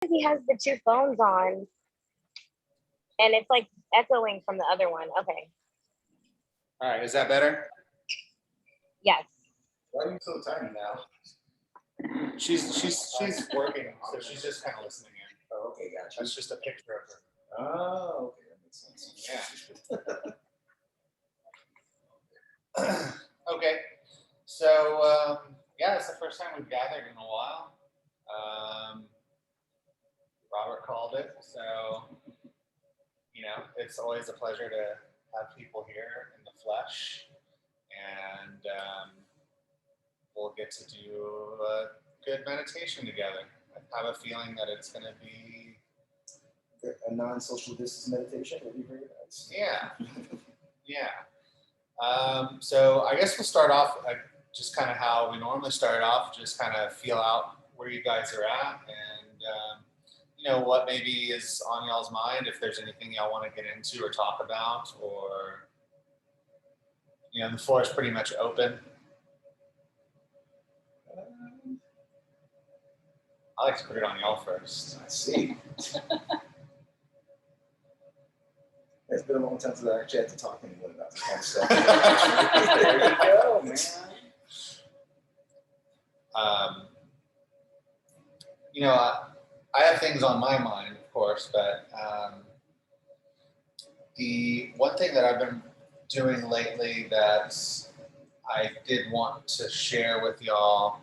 He has the two phones on, and it's like echoing from the other one. Okay. All right, is that better? Yes. Why are you so tiny now? She's working, so she's just kind of listening in. Oh, okay, gotcha. That's just a picture of her. Oh, okay, that makes sense. Yeah. Okay. So yeah, it's the first time we've gathered in a while. Robert called it, so you know it's always a pleasure to have people here in the flesh, and we'll get to do a good meditation together. I have a feeling that it's going to be A non-social distance meditation would be very nice. yeah, yeah. So I guess we'll start off just kind of how we normally start off, just kind of feel out where you guys are at, and you know what maybe is on y'all's mind, if there's anything y'all want to get into or talk about, or you know the floor is pretty much open. I like to put it on y'all first. I see. It's been a long time since I actually had to talk to anyone about this kind of stuff. There you go, man. You know, I have things on my mind, of course, but the one thing that I've been doing lately that I did want to share with y'all,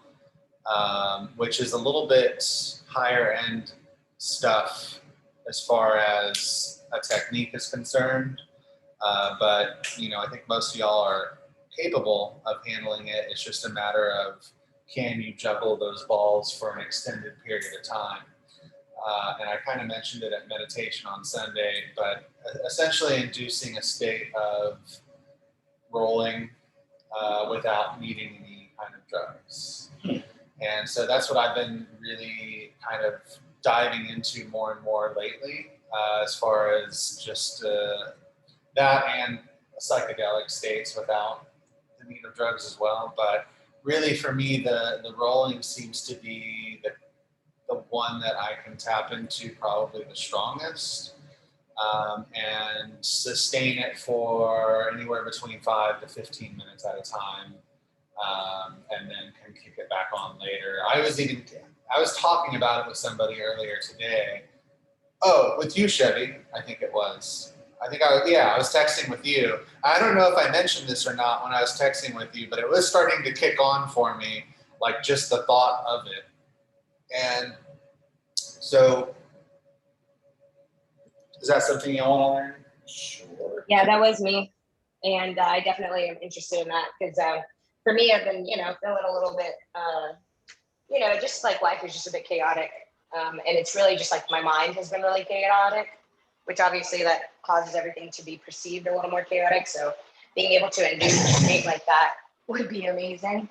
which is a little bit higher end stuff as far as a technique is concerned, but you know, I think most of y'all are capable of handling it. It's just a matter of, can you juggle those balls for an extended period of time? And I kind of mentioned it at meditation on Sunday, but essentially inducing a state of rolling without needing any kind of drugs. And so that's what I've been really kind of diving into more and more lately, as far as just that and psychedelic states without the need of drugs as well. But really for me, the rolling seems to be the one that I can tap into probably the strongest, and sustain it for anywhere between 5 to 15 minutes at a time, and then can kick it back on later. I was talking about it with somebody earlier today. Oh, with you, Chevy, I think it was. I was texting with you. I don't know if I mentioned this or not when I was texting with you, but it was starting to kick on for me, like just the thought of it. And so, is that something you want to learn? Sure. Yeah, that was me. And I definitely am interested in that because for me, I've been, feeling a little bit, just like life is just a bit chaotic. And it's really just like my mind has been really chaotic, which obviously that causes everything to be perceived a little more chaotic. So being able to induce a state like that would be amazing.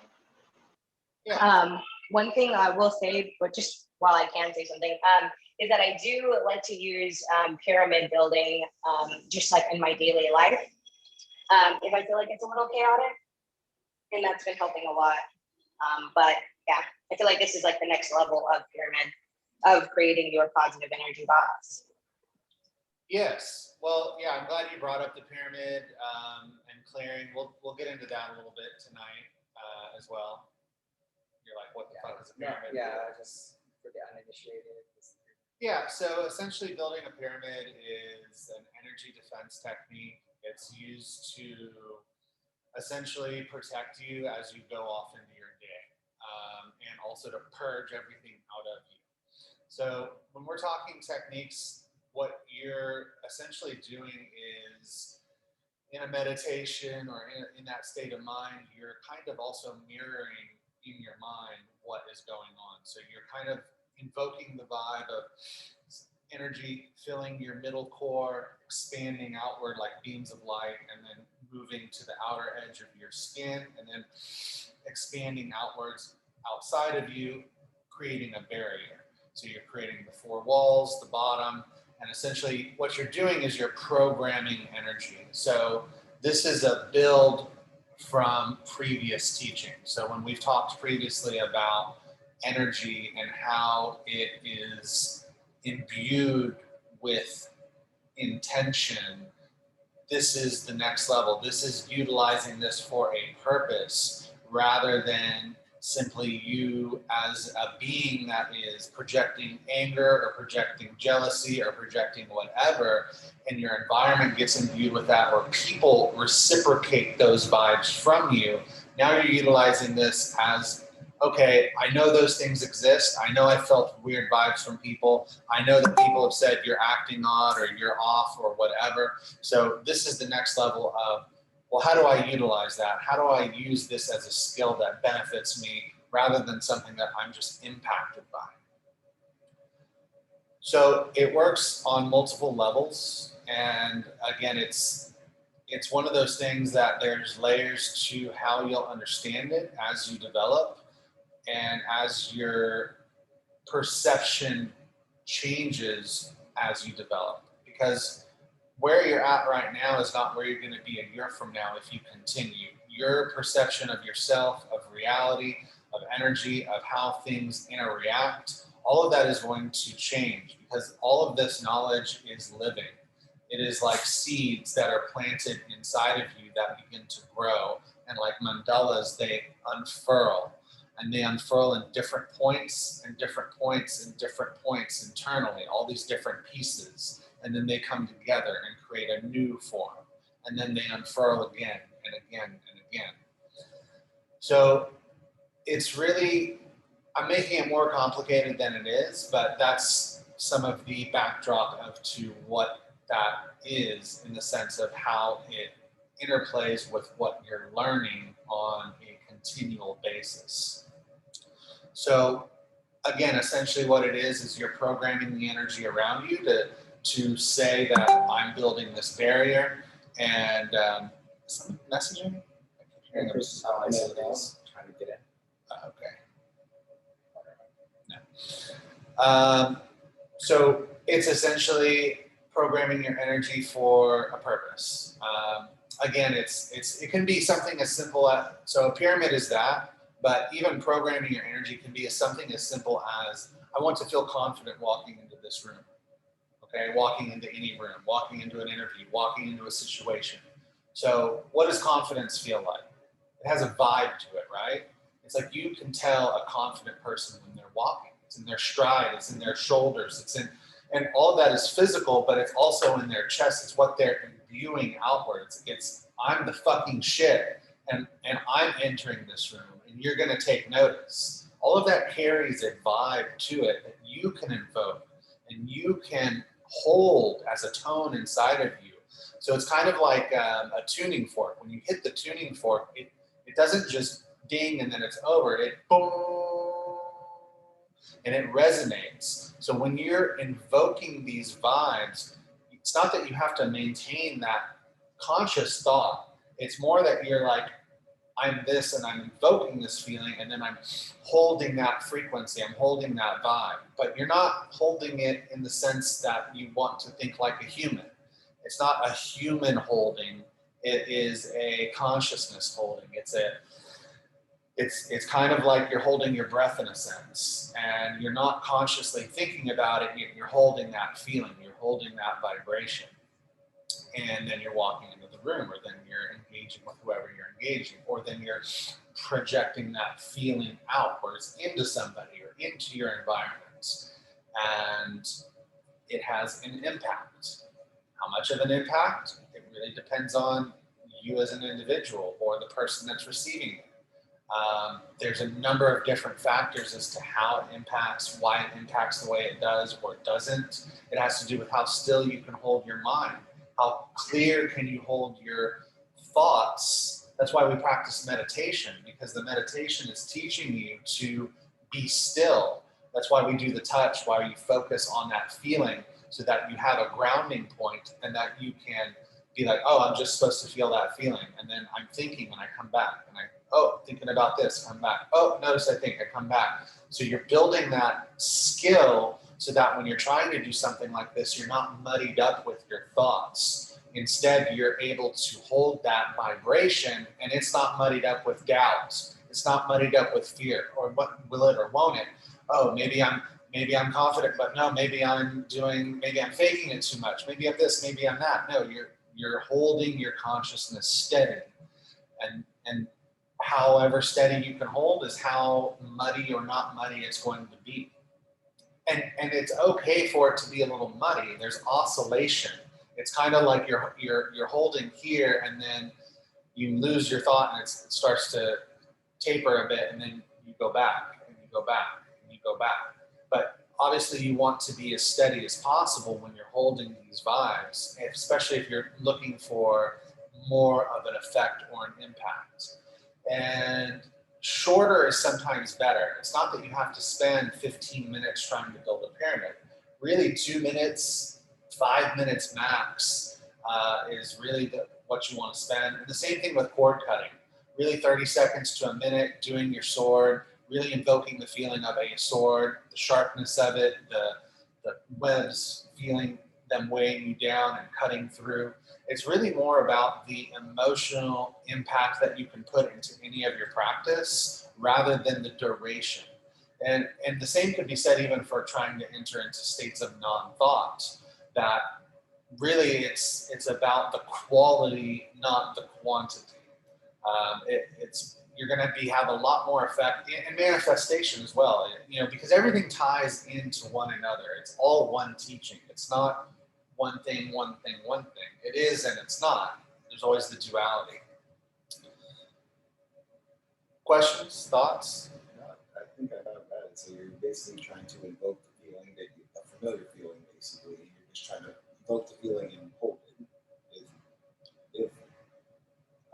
Yeah. One thing I will say, but just while I can say something, is that I do like to use pyramid building just like in my daily life. If I feel like it's a little chaotic, and that's been helping a lot. But yeah, I feel like this is like the next level of pyramid of creating your positive energy box. Yes. Well, yeah, I'm glad you brought up the pyramid and clearing. We'll get into that a little bit tonight as well. You're like, what the fuck is a pyramid? Yeah, just for the uninitiated. Yeah, so essentially building a pyramid is an energy defense technique. It's used to essentially protect you as you go off into your day, and also to purge everything out of you. So when we're talking techniques, what you're essentially doing is, in a meditation or in that state of mind, you're kind of also mirroring in your mind what is going on. So you're kind of invoking the vibe of energy filling your middle core, expanding outward like beams of light, and then moving to the outer edge of your skin, and then expanding outwards outside of you, creating a barrier. So you're creating the four walls, the bottom, and essentially what you're doing is you're programming energy. So this is a build from previous teaching. So when we've talked previously about energy and how it is imbued with intention, this is the next level. This is utilizing this for a purpose rather than simply you as a being that is projecting anger or projecting jealousy or projecting whatever, and your environment gets imbued with that, or people reciprocate those vibes from you. Now you're utilizing this as, okay, I know those things exist. I know I felt weird vibes from people. I know that people have said you're acting odd or you're off or whatever. So this is the next level of, well, how do I utilize that? How do I use this as a skill that benefits me rather than something that I'm just impacted by? So it works on multiple levels. And again, it's one of those things that there's layers to how you'll understand it as you develop and as your perception changes as you develop. Because where you're at right now is not where you're going to be a year from now if you continue. Your perception of yourself, of reality, of energy, of how things interact, all of that is going to change because all of this knowledge is living. It is like seeds that are planted inside of you that begin to grow. And like mandalas, they unfurl. And they unfurl in different points and different points and different points internally, all these different pieces. And then they come together and create a new form. And then they unfurl again and again and again. So it's really, I'm making it more complicated than it is, but that's some of the backdrop of to what that is in the sense of how it interplays with what you're learning on a continual basis. So again, essentially what it is you're programming the energy around you to say that I'm building this barrier and some messaging? And Chris is Oh, I see now these. trying to get in. Okay. No. So it's essentially programming your energy for a purpose. Again, it can be something as simple as, so a pyramid is that, but even programming your energy can be something as simple as, I want to feel confident walking into this room. Okay, walking into any room, walking into an interview, walking into a situation. So what does confidence feel like? It has a vibe to it, right? It's like you can tell a confident person when they're walking. It's in their stride, it's in their shoulders, it's in, and all of that is physical, but it's also in their chest. It's what they're imbuing outwards. It's I'm the fucking shit, and I'm entering this room, and you're gonna take notice. All of that carries a vibe to it that you can invoke and you can hold as a tone inside of you. So it's kind of like a tuning fork. When you hit the tuning fork, it doesn't just ding and then it's over. It boom, and it resonates. So when you're invoking these vibes, it's not that you have to maintain that conscious thought. It's more that you're like, I'm this and I'm invoking this feeling and then I'm holding that frequency, I'm holding that vibe. But you're not holding it in the sense that you want to think like a human. It's not a human holding, it is a consciousness holding. It's kind of like you're holding your breath in a sense, and you're not consciously thinking about it, you're holding that feeling, you're holding that vibration. And then you're walking into the room, or then you're engaging with whoever you're engaging, or then you're projecting that feeling outwards into somebody or into your environment. And it has an impact. How much of an impact? It really depends on you as an individual or the person that's receiving it. There's a number of different factors as to how it impacts, why it impacts the way it does or it doesn't. It has to do with how still you can hold your mind. How clear can you hold your thoughts? That's why we practice meditation, because the meditation is teaching you to be still. That's why we do the touch, why you focus on that feeling so that you have a grounding point and that you can be like, oh, I'm just supposed to feel that feeling. And then I'm thinking and I come back and thinking about this, come back. Oh, notice I think, I come back. So you're building that skill so that when you're trying to do something like this, you're not muddied up with your thoughts. Instead, you're able to hold that vibration and it's not muddied up with doubts. It's not muddied up with fear or what will it or won't it. Oh, maybe I'm maybe I'm confident, but no, maybe I'm faking it too much. Maybe I'm this, maybe I'm that. No, you're holding your consciousness steady. And however steady you can hold is how muddy or not muddy it's going to be. And it's okay for it to be a little muddy. There's oscillation. It's kind of like you're holding here, and then you lose your thought, and it starts to taper a bit, and then you go back, and you go back, and you go back. But obviously, you want to be as steady as possible when you're holding these vibes, especially if you're looking for more of an effect or an impact. And shorter is sometimes better. It's not that you have to spend 15 minutes trying to build a pyramid. Really, 2 minutes, 5 minutes max is really what you want to spend. And the same thing with cord cutting. Really 30 seconds to a minute doing your sword, really invoking the feeling of a sword, the sharpness of it, the webs, feeling them weighing you down and cutting through. It's really more about the emotional impact that you can put into any of your practice rather than the duration. And the same could be said even for trying to enter into states of non-thought, that really it's about the quality, not the quantity. You're going to have a lot more effect and manifestation as well, because everything ties into one another. It's all one teaching. It's not one thing, one thing, one thing. It is and it's not. There's always the duality. Questions, thoughts? I think I got that. So you're basically trying to invoke the feeling a familiar feeling, basically. You're just trying to invoke the feeling and hold it. If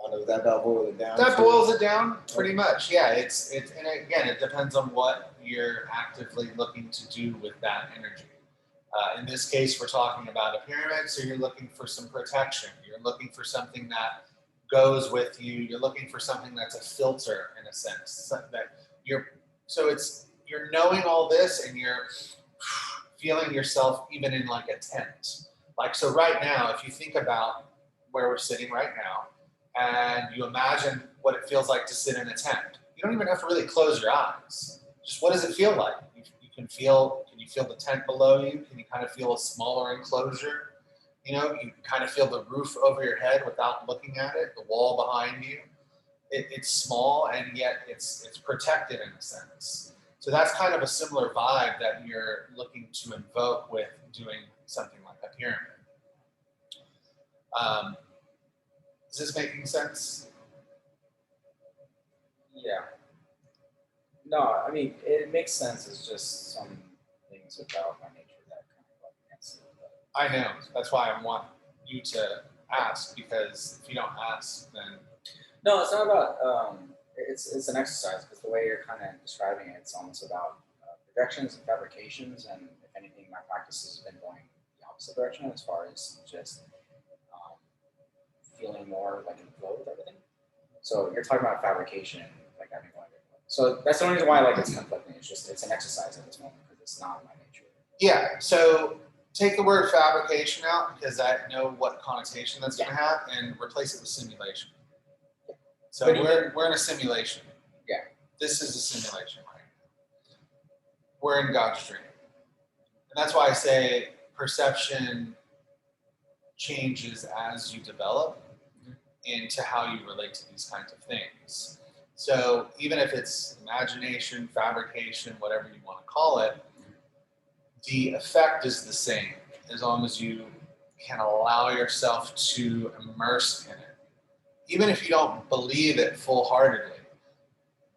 I don't know, that about boils it down. That boils it down pretty much. Yeah, it's and again, it depends on what you're actively looking to do with that energy. In this case, we're talking about a pyramid, so you're looking for some protection. You're looking for something that goes with you. You're looking for something that's a filter, in a sense. You're knowing all this, and you're feeling yourself even in like a tent. Like, so right now, if you think about where we're sitting right now, and you imagine what it feels like to sit in a tent, you don't even have to really close your eyes. Just what does it feel like? Can you feel the tent below you? Can you kind of feel a smaller enclosure? You can kind of feel the roof over your head without looking at it, the wall behind you. It's small, and yet it's protected in a sense. So that's kind of a similar vibe that you're looking to invoke with doing something like a pyramid. Is this making sense? Yeah. No, I mean, it makes sense. It's just some things about my nature that kind of like against it. I know. That's why I want you to ask, because if you don't ask, then... No, it's not about, it's an exercise, because the way you're kind of describing it, it's almost about projections and fabrications, and if anything, my practice has been going the opposite direction as far as just feeling more like in flow with everything. So you're talking about fabrication, like having one. So that's the only reason why it's conflicting. It's an exercise at this moment because it's not my nature. Yeah. So take the word fabrication out, because I know what connotation that's going to have, and replace it with simulation. Yeah. So we're in a simulation. Yeah. This is a simulation right now. We're in God's dream. And that's why I say perception changes as you develop into how you relate to these kinds of things. So even if it's imagination, fabrication, whatever you want to call it, the effect is the same as long as you can allow yourself to immerse in it. Even if you don't believe it full-heartedly,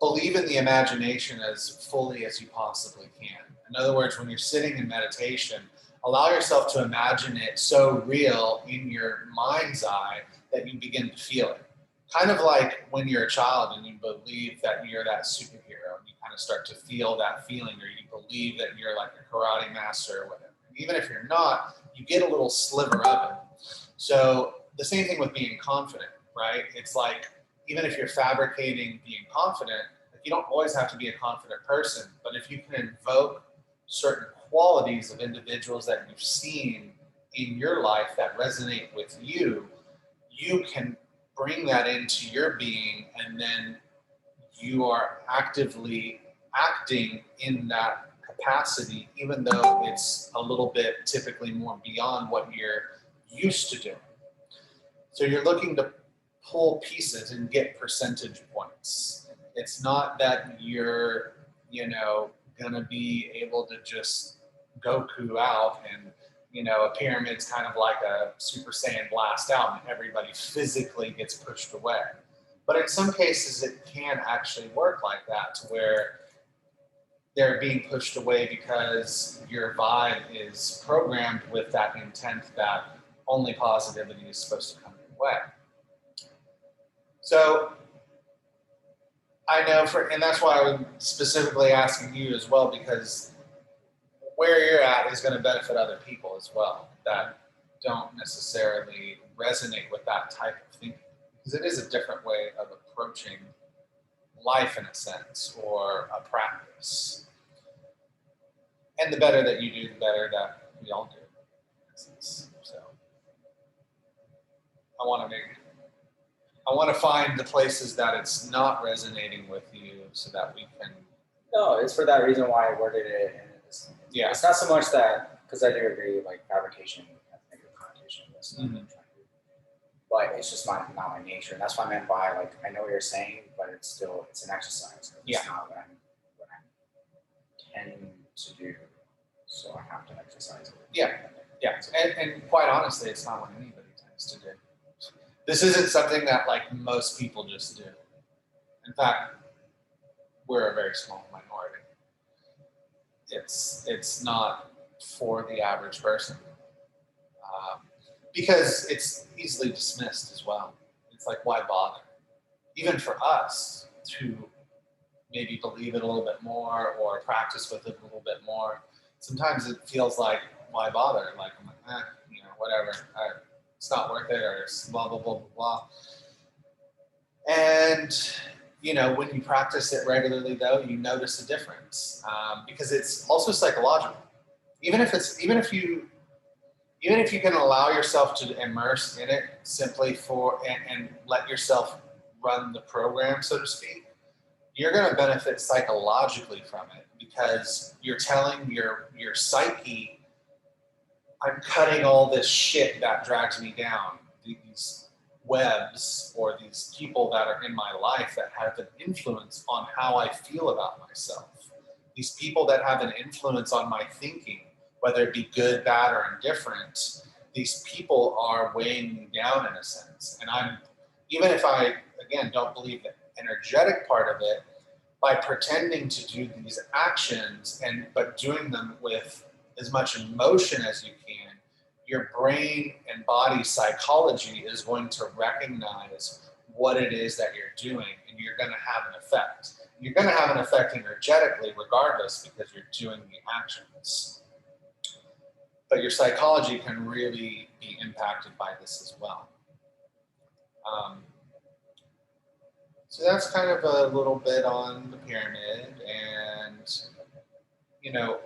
believe in the imagination as fully as you possibly can. In other words, when you're sitting in meditation, allow yourself to imagine it so real in your mind's eye that you begin to feel it. Kind of like when you're a child and you believe that you're that superhero, and you kind of start to feel that feeling, or you believe that you're like a karate master or whatever. Even if you're not, you get a little sliver of it. So the same thing with being confident, right? It's like, even if you're fabricating being confident, you don't always have to be a confident person, but if you can invoke certain qualities of individuals that you've seen in your life that resonate with you, you can bring that into your being, and then you are actively acting in that capacity, even though it's a little bit typically more beyond what you're used to doing. So you're looking to pull pieces and get percentage points. It's not that you're, you know, gonna be able to just Goku out and, you know, a pyramid's kind of like a Super Saiyan blast out and everybody physically gets pushed away. But in some cases, it can actually work like that, to where they're being pushed away because your vibe is programmed with that intent that only positivity is supposed to come your way. So I know and that's why I'm specifically asking you as well, because where you're at is going to benefit other people as well that don't necessarily resonate with that type of thinking, because it is a different way of approaching life in a sense, or a practice. And the better that you do, the better that we all do, in essence. So I want to find the places that it's not resonating with you, so that we can. No, it's for that reason why I worded it. And Yeah. It's not so much that, because I do agree, like fabrication has negative connotation. That's not what I'm trying to do. But it's just not my nature. And that's what I meant by, like, I know what you're saying, but it's an exercise. It's not what I tend to do. So I have to exercise it. Yeah. Yeah. And quite honestly, it's not what anybody tends to do. This isn't something that like most people just do. In fact, we're a very small minority. It's not for the average person, because it's easily dismissed as well. It's like, why bother? Even for us to maybe believe it a little bit more or practice with it a little bit more, sometimes it feels like, why bother? Like, I'm like, you know, whatever. It's not worth it, or it's blah, blah, blah, blah, blah. And, you know, when you practice it regularly, though, you notice a difference, because it's also psychological. Even if you can allow yourself to immerse in it simply and let yourself run the program, so to speak, you're going to benefit psychologically from it, because you're telling your psyche, I'm cutting all this shit that drags me down, these webs or these people that are in my life that have an influence on how I feel about myself. These people that have an influence on my thinking, whether it be good, bad, or indifferent, these people are weighing me down in a sense. And even if I, again, don't believe the energetic part of it, by pretending to do these actions but doing them with as much emotion as you can, your brain and body psychology is going to recognize what it is that you're doing, and you're going to have an effect. You're going to have an effect energetically regardless, because you're doing the actions. But your psychology can really be impacted by this as well. So that's kind of a little bit on the pyramid, and, you know,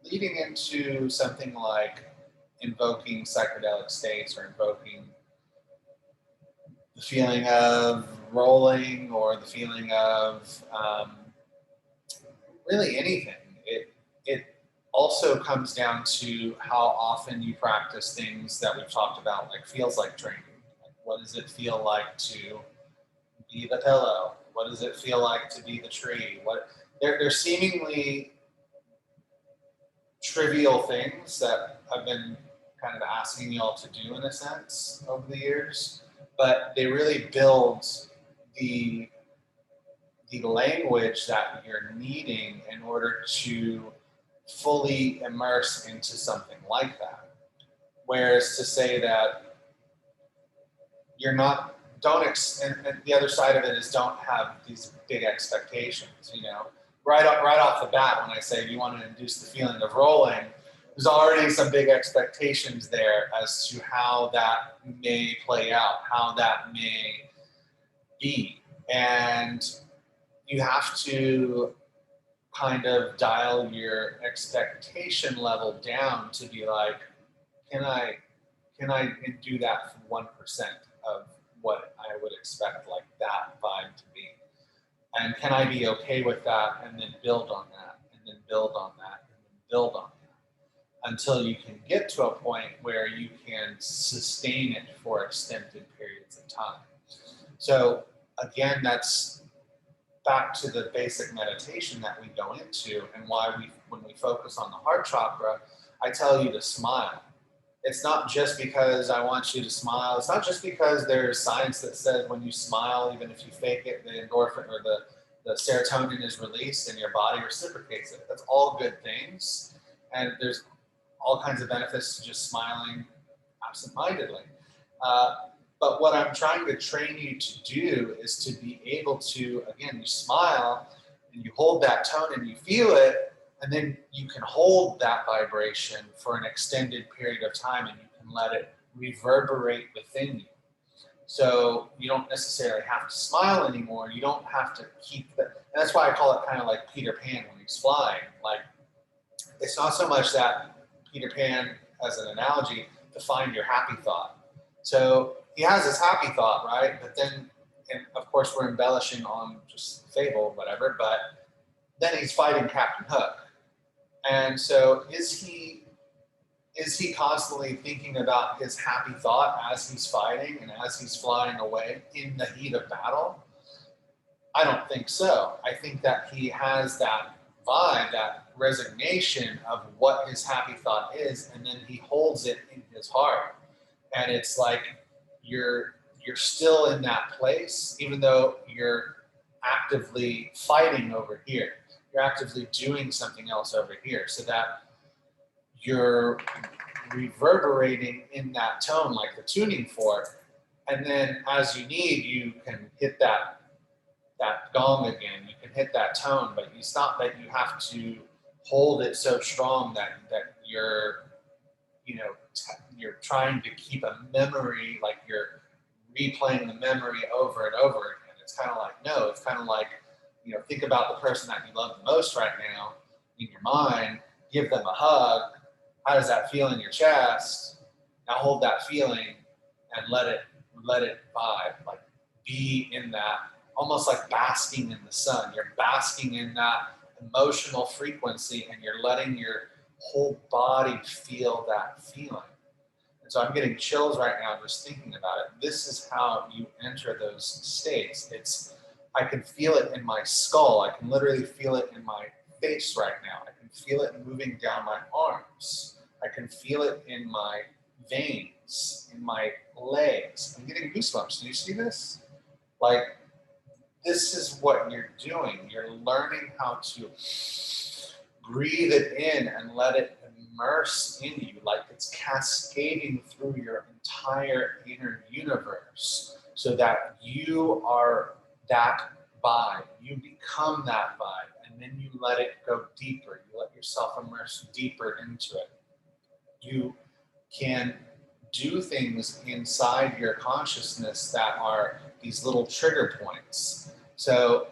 leading into something like invoking psychedelic states, or invoking the feeling of rolling, or the feeling of really anything. It also comes down to how often you practice things that we've talked about, like feels like training. Like, what does it feel like to be the pillow? What does it feel like to be the tree? They're seemingly trivial things that I've been kind of asking y'all to do in a sense over the years, but they really build the language that you're needing in order to fully immerse into something like that. Whereas to say that you're not, and the other side of it is, don't have these big expectations, you know. Right off the bat, when I say you want to induce the feeling of rolling, there's already some big expectations there as to how that may play out, how that may be. And you have to kind of dial your expectation level down to be like, can I do that for 1% of what I would expect like that vibe to be? And can I be okay with that, and then build on that, and then build on that, and then build on that until you can get to a point where you can sustain it for extended periods of time. So again, that's back to the basic meditation that we go into, and why when we focus on the heart chakra, I tell you to smile. It's not just because I want you to smile. It's not just because there's science that says when you smile, even if you fake it, the endorphin or the serotonin is released and your body reciprocates it. That's all good things. And there's all kinds of benefits to just smiling absentmindedly. But what I'm trying to train you to do is to be able to, again, you smile and you hold that tone and you feel it, and then you can hold that vibration for an extended period of time, and you can let it reverberate within you. So you don't necessarily have to smile anymore. You don't have to keep that. And that's why I call it kind of like Peter Pan when he's flying. Like, it's not so much that Peter Pan, as an analogy, to find your happy thought. So he has his happy thought, right? But then, and of course we're embellishing on just fable, whatever, but then he's fighting Captain Hook. And so is he constantly thinking about his happy thought as he's fighting and as he's flying away in the heat of battle? I don't think so. I think that he has that vibe, that resignation of what his happy thought is, and then he holds it in his heart. And it's like you're still in that place, even though you're actively fighting over here. You're actively doing something else over here, so that you're reverberating in that tone, like the tuning fork. And then as you need, you can hit that gong again. You can hit that tone, but it's not that you have to hold it so strong that you're, you're trying to keep a memory, like you're replaying the memory over and over again. It's kind of like, no, it's kind of like, think about the person that you love the most right now in your mind, give them a hug. How does that feel in your chest? Now hold that feeling and let it vibe, like be in that, almost like basking in the sun. You're basking in that emotional frequency, and you're letting your whole body feel that feeling. And so I'm getting chills right now just thinking about it. This is how you enter those states. I can feel it in my skull. I can literally feel it in my face right now. I can feel it moving down my arms. I can feel it in my veins, in my legs. I'm getting goosebumps. Do you see this? Like, this is what you're doing. You're learning how to breathe it in and let it immerse in you, like it's cascading through your entire inner universe, so that you are that vibe. You become that vibe, and then you let it go deeper. You let yourself immerse deeper into it. You can do things inside your consciousness that are these little trigger points. So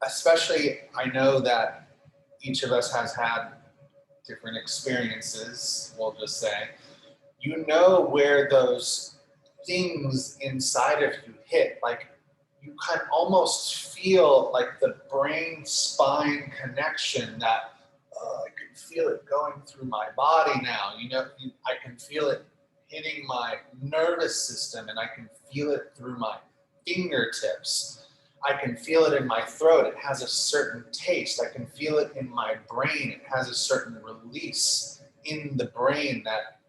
especially, I know that each of us has had different experiences, we'll just say. You know where those things inside of you hit. Like, you can almost feel like the brain spine connection that, I can feel it going through my body now. I can feel it hitting my nervous system, and I can feel it through my fingertips. I can feel it in my throat. It has a certain taste. I can feel it in my brain. It has a certain release in the brain that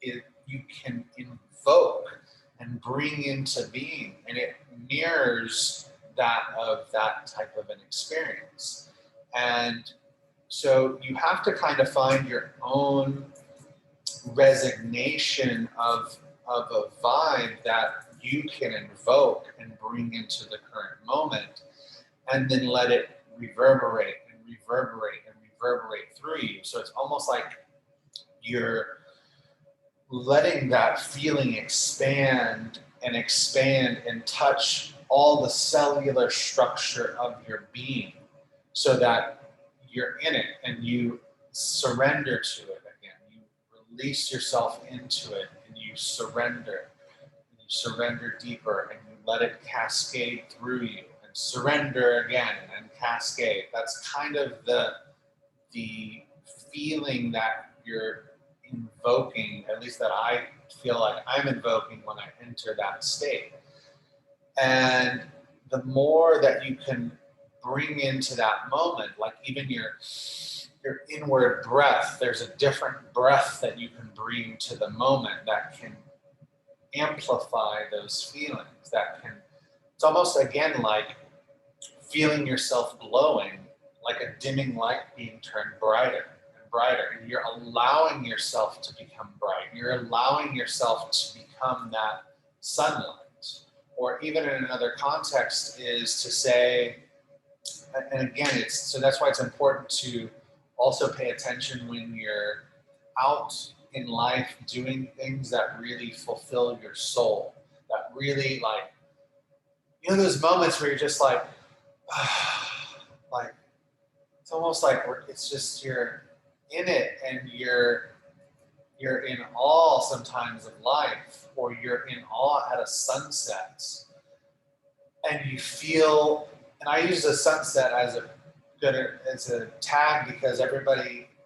you can invoke and bring into being. And it mirrors that of that type of an experience. And so you have to kind of find your own resignation of a vibe that you can invoke and bring into the current moment, and then let it reverberate and reverberate and reverberate through you. So it's almost like you're letting that feeling expand and touch all the cellular structure of your being, so that you're in it and you surrender to it again. You release yourself into it and you surrender. You surrender deeper and you let it cascade through you, and surrender again and cascade. That's kind of the the feeling that you're invoking, at least that I feel like I'm invoking when I enter that state. And the more that you can bring into that moment, like even your inward breath, there's a different breath that you can bring to the moment that can amplify those feelings. That can, it's almost again like feeling yourself glowing, like a dimming light being turned brighter and brighter. And you're allowing yourself to become bright. You're allowing yourself to become that sunlight. Or even in another context is to say, and again, it's so that's why it's important to also pay attention when you're out in life doing things that really fulfill your soul, that really like, you know, those moments where you're just like, like, it's almost like it's just you're in it and you're in awe sometimes of life, or you're in awe at a sunset, and you feel. And I use the sunset as a tag because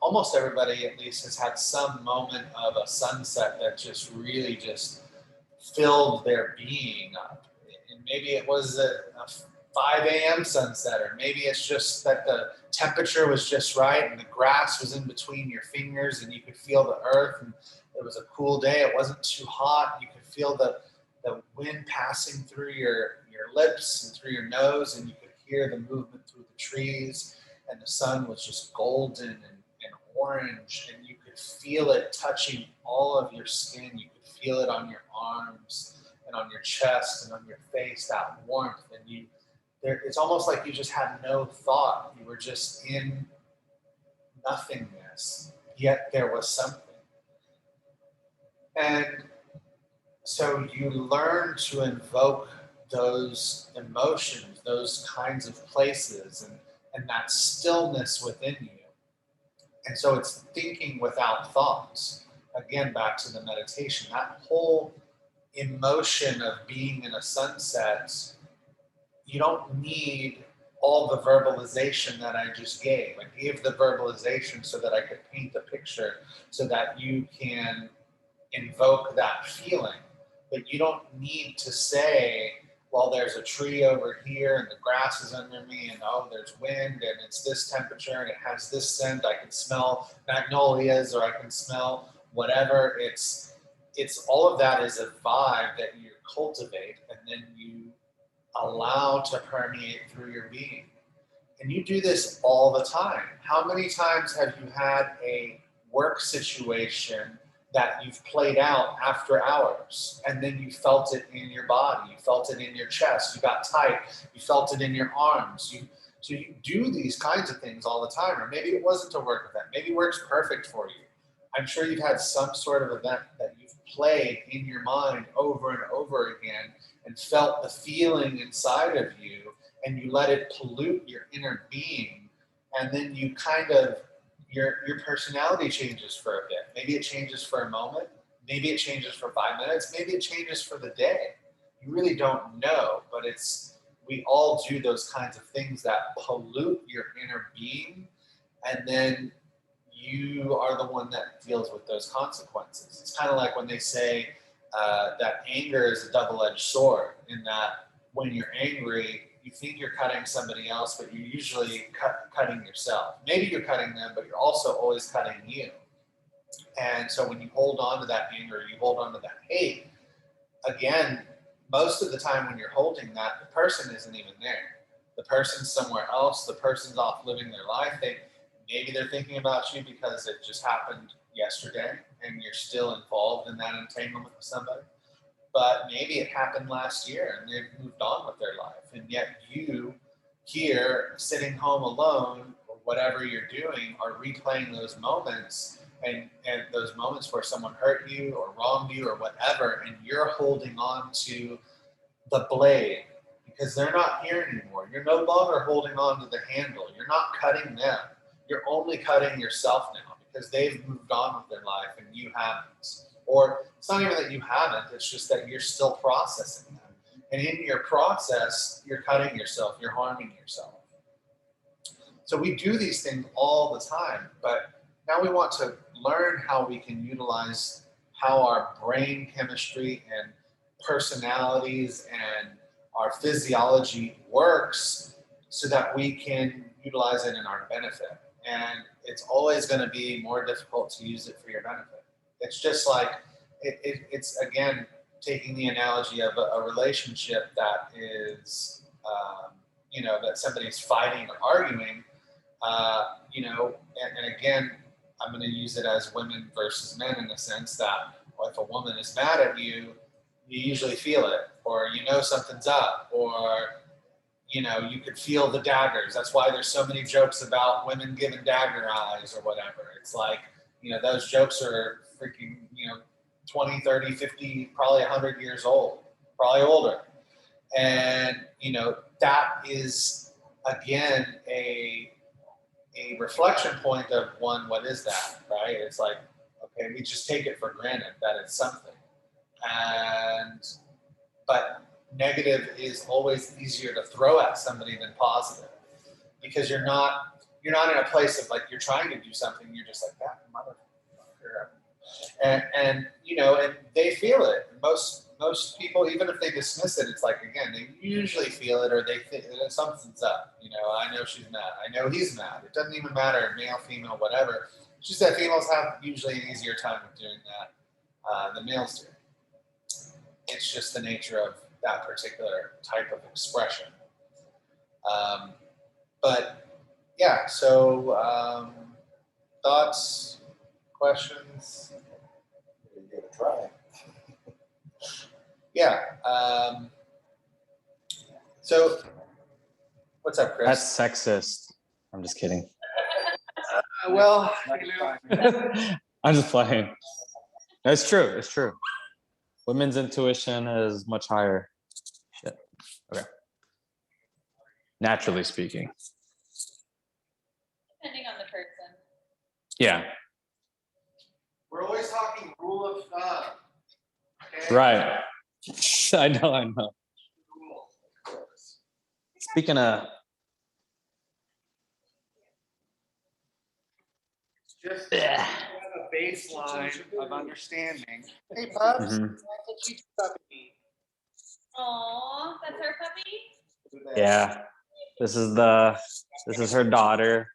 almost everybody at least, has had some moment of a sunset that just really just filled their being up. And maybe it was a 5 a.m. sunset, or maybe it's just that the temperature was just right and the grass was in between your fingers and you could feel the earth, and it was a cool day. It wasn't too hot. You could feel the wind passing through your lips and through your nose, and you could hear the movement through the trees, and the sun was just golden and orange, and you could feel it touching all of your skin. You could feel it on your arms and on your chest and on your face, that warmth. And it's almost like you just had no thought. You were just in nothingness, yet there was something. And so you learn to invoke those emotions, those kinds of places, and that stillness within you. And so it's thinking without thoughts. Again, back to the meditation, that whole emotion of being in a sunset, you don't need all the verbalization that I just gave. I gave the verbalization so that I could paint the picture so that you can invoke that feeling. But you don't need to say, well, there's a tree over here and the grass is under me, and oh, there's wind and it's this temperature and it has this scent. I can smell magnolias, or I can smell whatever. It's all of that is a vibe that you cultivate and then you allow to permeate through your being. And you do this all the time. How many times have you had a work situation that you've played out after hours, and then you felt it in your body, you felt it in your chest, you got tight, you felt it in your arms. So you do these kinds of things all the time. Or maybe it wasn't a work event, maybe work's perfect for you. I'm sure you've had some sort of event that you've played in your mind over and over again and felt the feeling inside of you, and you let it pollute your inner being, and then you kind of your personality changes for a bit. Maybe it changes for a moment. Maybe it changes for 5 minutes. Maybe it changes for the day. You really don't know, but we all do those kinds of things that pollute your inner being, and then you are the one that deals with those consequences. It's kind of like when they say that anger is a double-edged sword, in that when you're angry, you think you're cutting somebody else, but you're usually cutting yourself. Maybe you're cutting them, but you're also always cutting you. And so when you hold on to that anger, you hold on to that hate, again, most of the time when you're holding that, the person isn't even there. The person's somewhere else. The person's off living their life. Maybe they're thinking about you because it just happened yesterday and you're still involved in that entanglement with somebody. But maybe it happened last year and they've moved on with their life. And yet you here sitting home alone, or whatever you're doing, are replaying those moments, and those moments where someone hurt you or wronged you or whatever, and you're holding on to the blade because they're not here anymore. You're no longer holding on to the handle. You're not cutting them. You're only cutting yourself now because they've moved on with their life and you haven't. Or it's not even that you haven't, it's just that you're still processing them. And in your process, you're cutting yourself, you're harming yourself. So we do these things all the time, but now we want to learn how we can utilize how our brain chemistry and personalities and our physiology works so that we can utilize it in our benefit. And it's always going to be more difficult to use it for your benefit. It's just like, it's again, taking the analogy of a relationship that is, that somebody's fighting or arguing, and again, I'm going to use it as women versus men in the sense that if a woman is mad at you, you usually feel it, or something's up, or you could feel the daggers. That's why there's so many jokes about women giving dagger eyes or whatever. It's like, those jokes are freaking, 20, 30, 50, probably 100 years old, probably older. And, that is, again, a reflection point of one, what is that, right? It's like, okay, we just take it for granted that it's something. But negative is always easier to throw at somebody than positive, because you're not in a place of like, you're trying to do something, you're just like, that motherfucker. And they feel it. Most people, even if they dismiss it, it's like, again, they usually feel it, or they think something's up. I know she's mad. I know he's mad. It doesn't even matter, male, female, whatever. It's just that females have usually an easier time of doing that than males do. It's just the nature of that particular type of expression. But yeah, so thoughts, questions? You gotta try. Yeah. So what's up, Chris? That's sexist. I'm just kidding. Well, I'm just playing. It's true. It's true. Women's intuition is much higher. Shit. Okay. Naturally speaking. Depending on the person. Yeah. we're always talking rule of thumb. Okay? Right. I know. Rule. Speaking of, Just yeah. have a baseline of understanding. Hey, Bubs. Mhm. Aw, that's our puppy? Yeah. This is her daughter.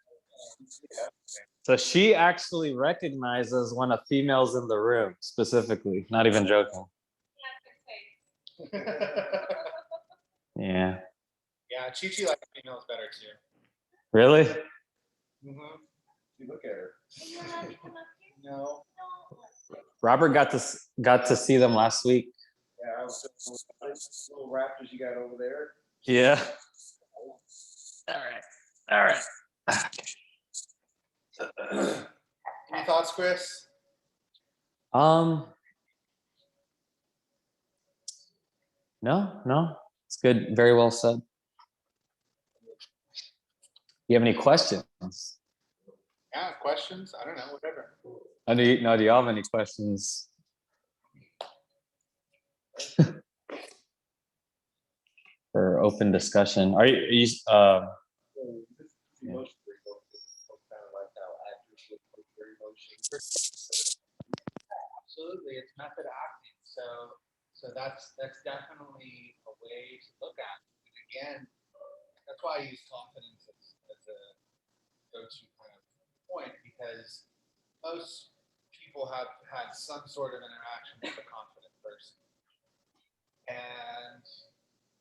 So she actually recognizes when a female's in the room, specifically. Not even joking. Yeah. Yeah, Chi-Chi likes females better too. Really? Mm-hmm. You look at her. No. Robert got to see them last week. Yeah, I was those little raptors you got over there. Yeah. All right. Any thoughts, Chris? No. It's good. Very well said. You have any questions? Yeah, questions? I don't know, whatever. Do you have any questions? For open discussion. Are you Absolutely, it's method acting. So that's definitely a way to look at it. And again, that's why I use confidence as a go-to kind of point, because most people have had some sort of interaction with a confident person. And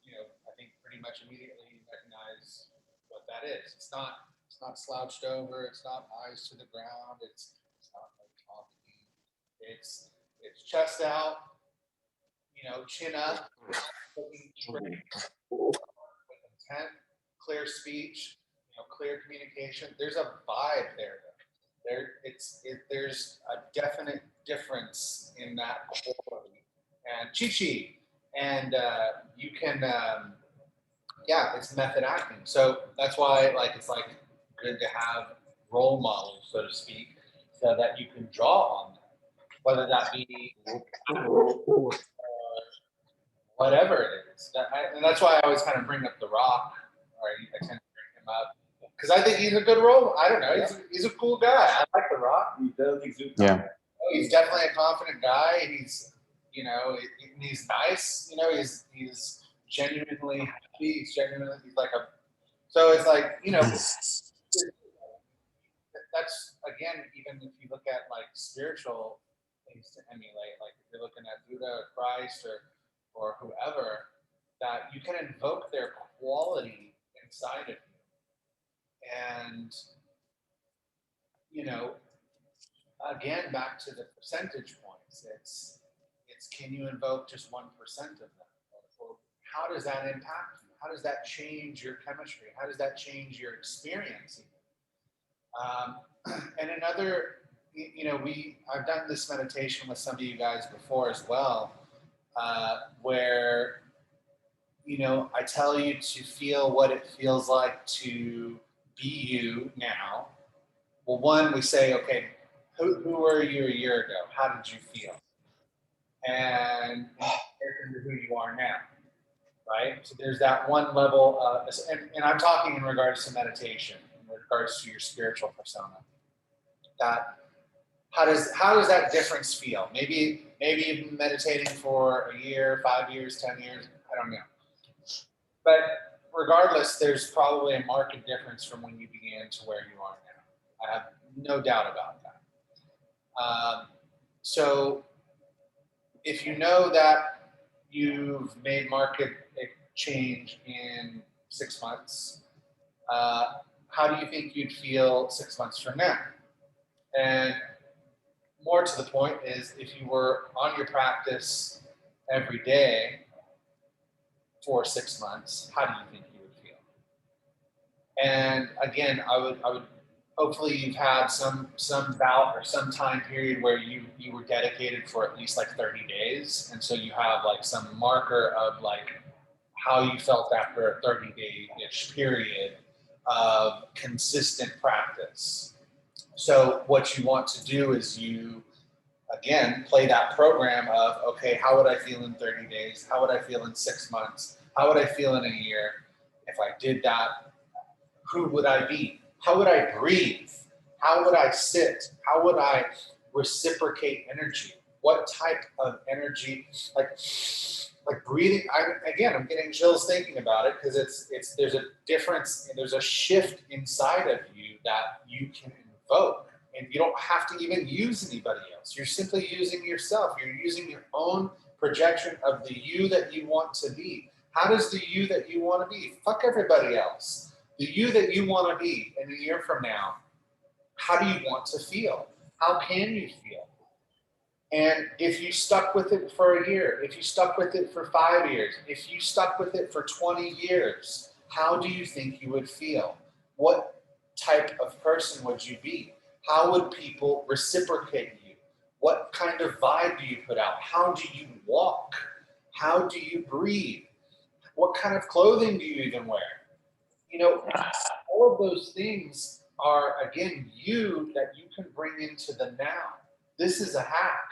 I think pretty much immediately you recognize what that is. It's not slouched over, it's not eyes to the ground, it's not like talking. It's chest out, chin up, looking straight, with intent, clear speech, clear communication. There's a vibe there. There's a definite difference in that quality. And Chi-Chi, and you can, it's method acting. So that's why it's good to have role models, so to speak, so that you can draw on them, whether that be whatever it is. And that's why I always kind of bring up The Rock, or I tend to bring him up, because I think he's a good role. I don't know. He's a cool guy. I like The Rock. He does exude Yeah. confidence. He's definitely a confident guy. He's, he's nice. He's genuinely happy. He's like a. So it's like, that's again, even if you look at like spiritual things to emulate, like if you're looking at Buddha, Christ, or whoever, that you can invoke their quality inside of you. And again, back to the percentage points, it's can you invoke just 1% of them? Or how does that impact you? How does that change your chemistry? How does that change your experience? And another, I've done this meditation with some of you guys before as well, where, I tell you to feel what it feels like to be you now. Well, one, we say, okay, who were you a year ago? How did you feel? And compared to who you are now, right? So there's that one level, and I'm talking in regards to meditation, in regards to your spiritual persona. That how does that difference feel? Maybe you've been meditating for a year, 5 years, 10 years, I don't know. But regardless, there's probably a marked difference from when you began to where you are now. I have no doubt about that. So if you know that you've made market change in 6 months, how do you think you'd feel 6 months from now? And more to the point is, if you were on your practice every day for 6 months, how do you think you would feel? And again, I would hopefully you've had some bout or some time period where you were dedicated for at least like 30 days. And so you have like some marker of like how you felt after a 30-day-ish period of consistent practice. So what you want to do is you, again, play that program of, okay, how would I feel in 30 days? How would I feel in 6 months? How would I feel in a year? If I did that, who would I be? How would I breathe? How would I sit? How would I reciprocate energy? What type of energy, like breathing? I'm getting chills thinking about it, because there's a difference and there's a shift inside of you that you can invoke, and you don't have to even use anybody else. You're simply using yourself. You're using your own projection of the you that you want to be. How does the you that you want to be? Fuck everybody else. The you that you want to be in a year from now, how do you want to feel? How can you feel? And if you stuck with it for a year, if you stuck with it for 5 years, if you stuck with it for 20 years, how do you think you would feel? What type of person would you be? How would people reciprocate you? What kind of vibe do you put out? How do you walk? How do you breathe? What kind of clothing do you even wear? All of those things are, again, you that you can bring into the now. This is a hack.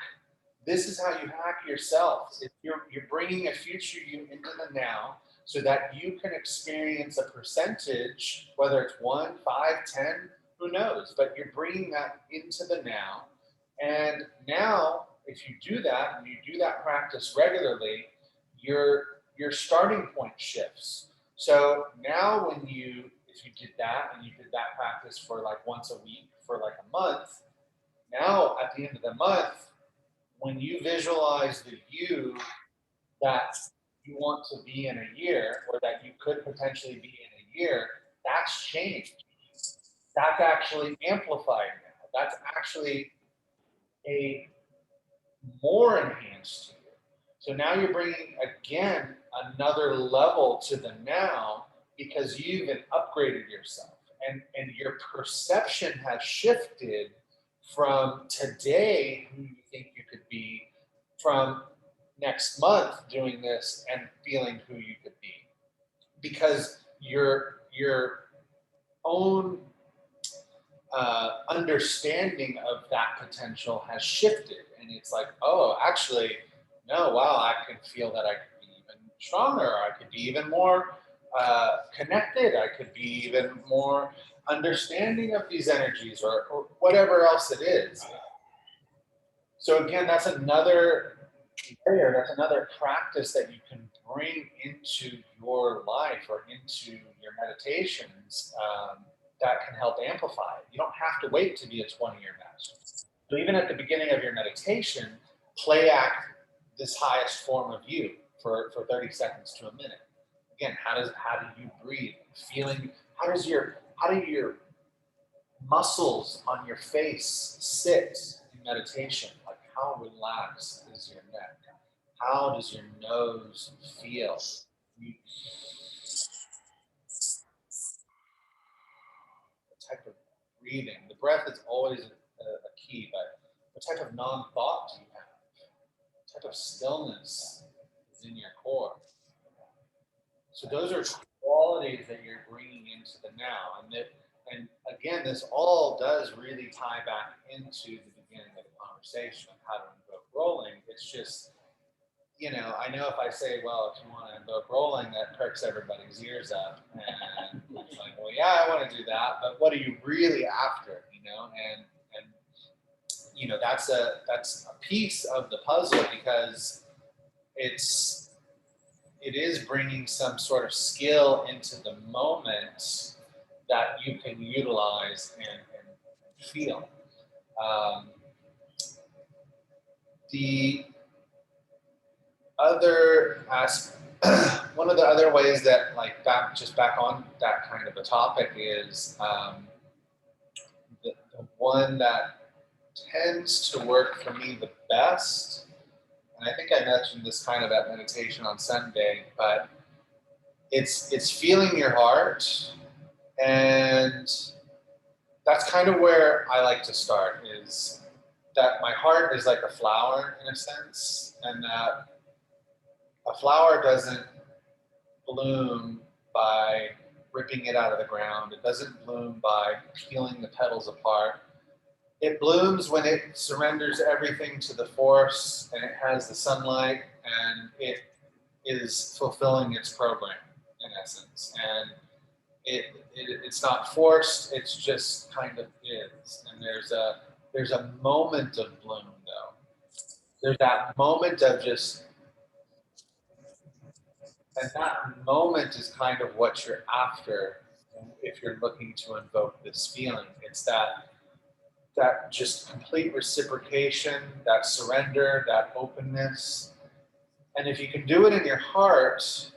This is how you hack yourself. You're bringing a future you into the now so that you can experience a percentage, whether it's 1, 5, 10, who knows, but you're bringing that into the now. And now, if you do that, and you do that practice regularly, your starting point shifts. So now if you did that and you did that practice for like once a week for like a month, now at the end of the month, when you visualize the you that you want to be in a year, or that you could potentially be in a year, that's changed. That's actually amplified now. That's actually a more enhanced you. So now you're bringing, again, another level to the now, because you've upgraded yourself, and your perception has shifted from today, who you think you could be, from next month doing this and feeling who you could be, because your own understanding of that potential has shifted, and it's like, oh, actually, no, wow, I can feel that I could be even stronger. I could be even more connected. I could be even more understanding of these energies or whatever else it is. So again, that's another layer, that's another practice that you can bring into your life or into your meditations that can help amplify it. You don't have to wait to be a 20-year master. So even at the beginning of your meditation, play act this highest form of you for 30 seconds to a minute. Again, how do you breathe? Feeling, how do your muscles on your face sit in meditation? Like how relaxed is your neck? How does your nose feel? What type of breathing? The breath is always a key, but what type of non-thought do you have? What type of stillness is in your core? So those are qualities that you're bringing into the now. And again, this all does really tie back into the beginning of the conversation of how to invoke rolling. It's just, you know, I know if I say, well, if you want to invoke rolling, that perks everybody's ears up. And it's like, well, yeah, I want to do that, but what are you really after, you know? And you know, that's a piece of the puzzle because it is bringing some sort of skill into the moment that you can utilize and feel. The other aspect, one of the other ways that, like, back on that kind of a topic is the one that tends to work for me the best, and I think I mentioned this kind of at meditation on Sunday, but it's feeling your heart, and that's kind of where I like to start, is that my heart is like a flower in a sense, and that a flower doesn't bloom by ripping it out of the ground. It doesn't bloom by peeling the petals apart. It blooms when it surrenders everything to the force and it has the sunlight and it is fulfilling its program in essence. And it's not forced, it's just kind of is. And there's a moment of bloom though. There's that moment of just, and that moment is kind of what you're after if you're looking to invoke this feeling. It's that just complete reciprocation, that surrender, that openness. And if you can do it in your heart,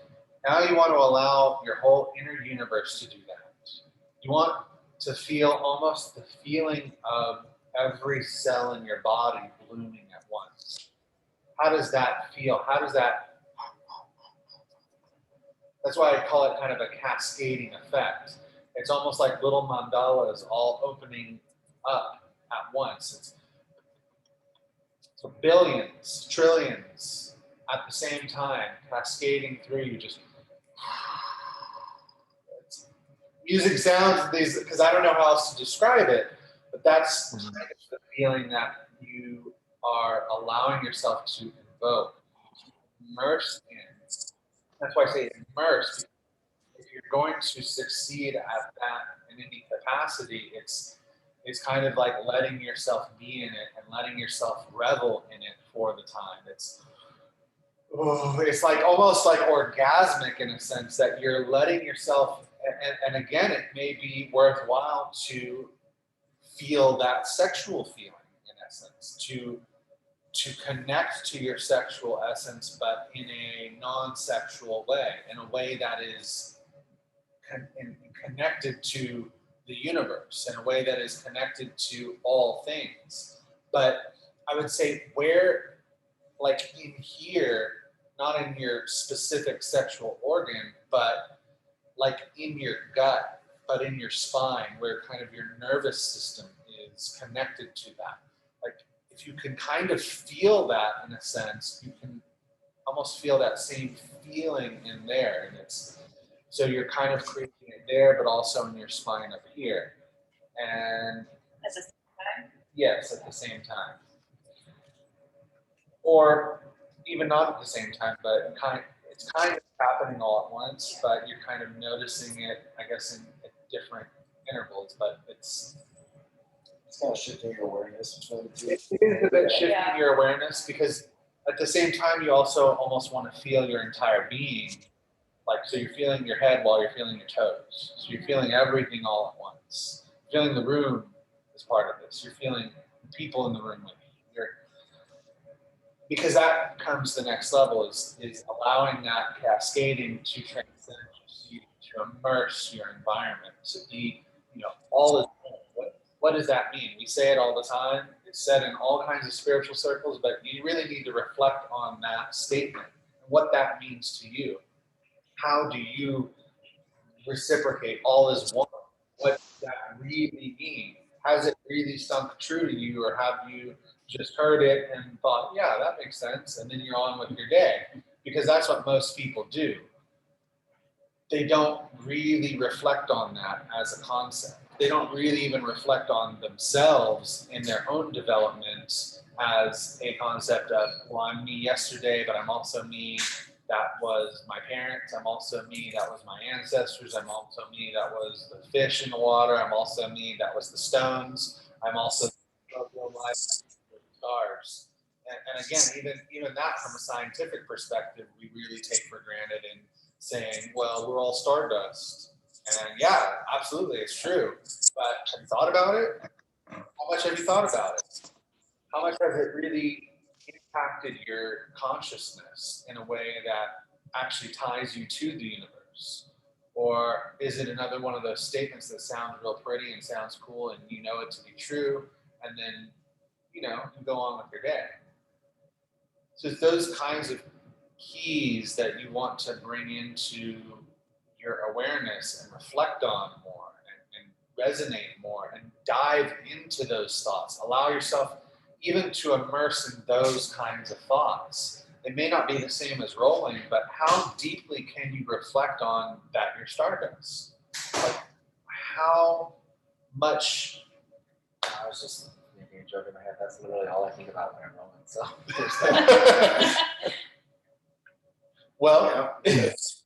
now you want to allow your whole inner universe to do that. You want to feel almost the feeling of every cell in your body blooming at once. How does that feel? How does that? That's why I call it kind of a cascading effect. It's almost like little mandalas all opening up at once. So billions, trillions at the same time, cascading through you. Just music sounds these, because I don't know how else to describe it, but that's kind of the feeling that you are allowing yourself to invoke, immerse in. That's why I say immerse. If you're going to succeed at that in any capacity, it's kind of like letting yourself be in it and letting yourself revel in it for the time. It's like almost like orgasmic in a sense that you're letting yourself, and again, it may be worthwhile to feel that sexual feeling in essence, to connect to your sexual essence, but in a non-sexual way, in a way that is connected to the universe, in a way that is connected to all things. But I would say where, like in here, not in your specific sexual organ, but like in your gut, but in your spine, where kind of your nervous system is connected to that. Like if you can kind of feel that in a sense, you can almost feel that same feeling in there. And so you're kind of creating it there, but also in your spine up here. And At the same time? yes, at the same time. Or even not at the same time, but it's kind of happening all at once, but you're kind of noticing it, I guess, in different intervals, but it's kind of shifting your awareness between the two. it is a bit shifting Yeah. your awareness, because at the same time you also almost want to feel your entire being. Like, so you're feeling your head while you're feeling your toes. So you're feeling everything all at once. Feeling the room is part of this. You're feeling the people in the room with you. Because that comes the next level is allowing that cascading to transcend, to immerse your environment, to be, all is what does that mean? We say it all the time. It's said in all kinds of spiritual circles, but you really need to reflect on that statement and what that means to you. How do you reciprocate all is one? What does that really mean? Has it really sunk true to you, or have you just heard it and thought, yeah, that makes sense, and then you're on with your day? Because that's what most people do. They don't really reflect on that as a concept. They don't really even reflect on themselves in their own development as a concept of, well, I'm me yesterday, but I'm also me. That was my parents. I'm also me. That was my ancestors. I'm also me. That was the fish in the water. I'm also me. That was the stones. I'm also the stars. And again, even that from a scientific perspective, we really take for granted in saying, well, we're all stardust. And yeah, absolutely, it's true. But have you thought about it? How much have you thought about it? How much has it really impacted your consciousness in a way that actually ties you to the universe? Or is it another one of those statements that sounds real pretty and sounds cool and you know it to be true, and then you go on with your day? So it's those kinds of keys that you want to bring into your awareness and reflect on more and resonate more and dive into those thoughts. Allow yourself even to immerse in those kinds of thoughts. It may not be the same as rolling, but how deeply can you reflect on that you're stardust? Like, how much? I was just making a joke in my head. That's literally all I think about when I'm rolling. So Well, it's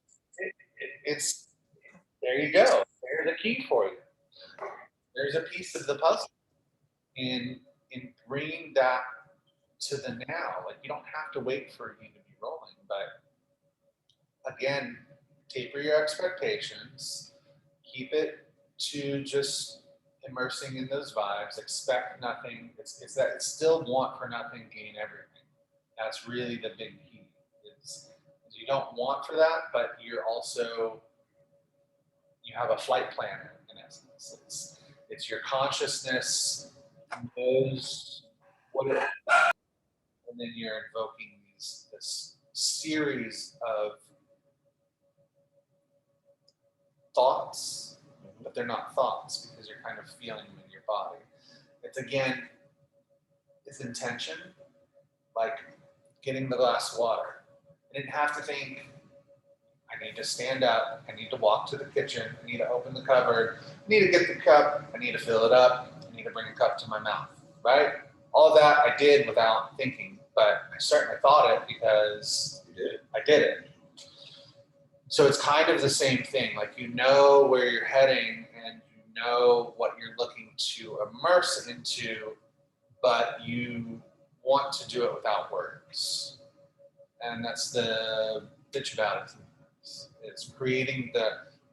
there you go. There's a key for you. There's a piece of the puzzle in bringing that to the now. Like, you don't have to wait for you to be rolling, but again, taper your expectations. Keep it to just immersing in those vibes. Expect nothing. It's that it's still want for nothing, gain everything. That's really the big key. It's you don't want for that, but you're also you have a flight plan in essence. It's your consciousness knows what it is, and then you're invoking this series of thoughts, but they're not thoughts because you're kind of feeling them in your body. It's intention, like getting the glass of water. I didn't have to think, I need to stand up, I need to walk to the kitchen, I need to open the cupboard, I need to get the cup, I need to fill it up, I need to bring a cup to my mouth, right? All of that I did without thinking, but I certainly thought it because I did it. So it's kind of the same thing, like you know where you're heading and you know what you're looking to immerse into, but you want to do it without words. And that's the bitch about it. It's creating the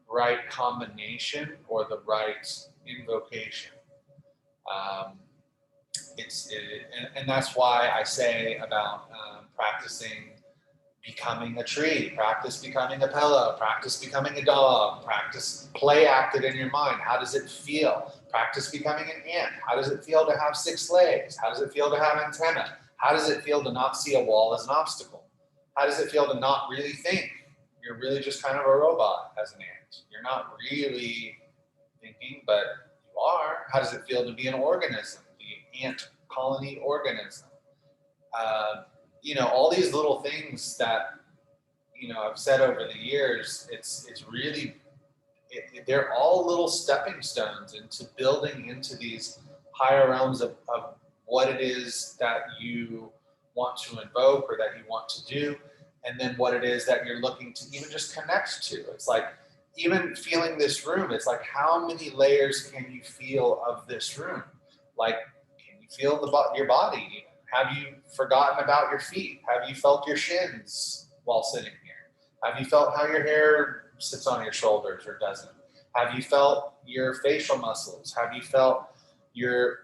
right combination or the right invocation. And that's why I say about practicing becoming a tree, practice becoming a pillow, practice becoming a dog, practice play act it in your mind. How does it feel? Practice becoming an ant. How does it feel to have 6 legs? How does it feel to have antenna? How does it feel to not see a wall as an obstacle? How does it feel to not really think? You're really just kind of a robot as an ant. You're not really thinking, but you are. How does it feel to be an organism, the ant colony organism? All these little things that, I've said over the years, it's really, they're all little stepping stones into building into these higher realms of what it is that you want to invoke or that you want to do, and then what it is that you're looking to even just connect to. It's like even feeling this room, it's like, how many layers can you feel of this room? Like, can you feel your body? Have you forgotten about your feet? Have you felt your shins while sitting here? Have you felt how your hair sits on your shoulders or doesn't? Have you felt your facial muscles? Have you felt your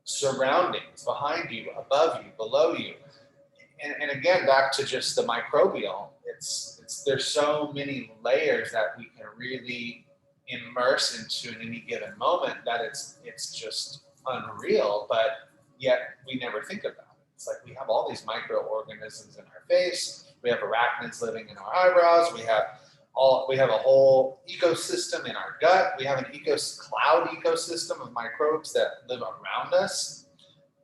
surroundings behind you, above you, below you? And again, back to just the microbial, there's so many layers that we can really immerse into in any given moment that it's just unreal, but yet we never think about it. It's like we have all these microorganisms in our face, we have arachnids living in our eyebrows, we have a whole ecosystem in our gut, we have an cloud ecosystem of microbes that live around us.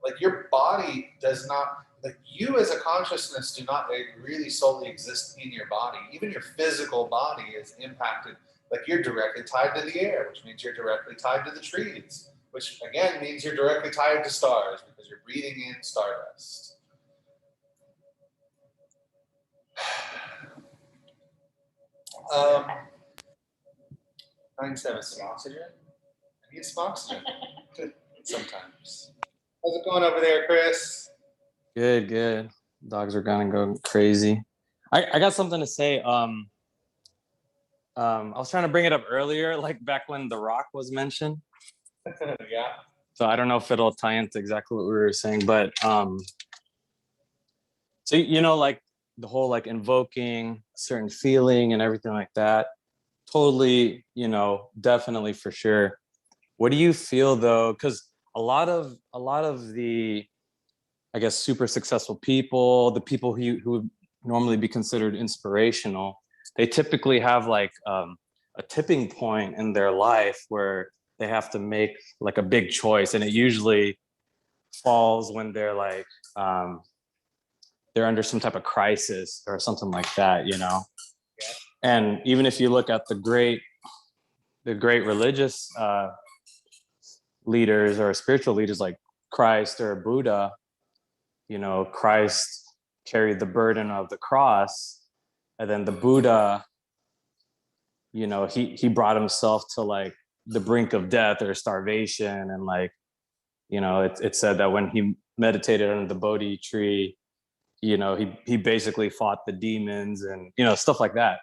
Like your body does not, like you as a consciousness do not really solely exist in your body. Even your physical body is impacted. Like you're directly tied to the air, which means you're directly tied to the trees, which again means you're directly tied to stars because you're breathing in stardust. Um, 9-7, some oxygen. I need some oxygen sometimes. How's it going over there, Chris? Good. Dogs are gonna go crazy. I got something to say. I was trying to bring it up earlier, like back when The Rock was mentioned. Yeah. So I don't know if it'll tie into exactly what we were saying, but so like the whole like invoking a certain feeling and everything like that. Totally, definitely for sure. What do you feel though? Because a lot of the, I guess, super successful people, the people who would normally be considered inspirational, they typically have like a tipping point in their life where they have to make like a big choice, and it usually falls when they're like they're under some type of crisis or something like that. And even if you look at the great religious leaders or spiritual leaders like Christ or Buddha, Christ carried the burden of the cross, and then the Buddha, he brought himself to like the brink of death or starvation, and like, it said that when he meditated under the Bodhi tree, he basically fought the demons and stuff like that.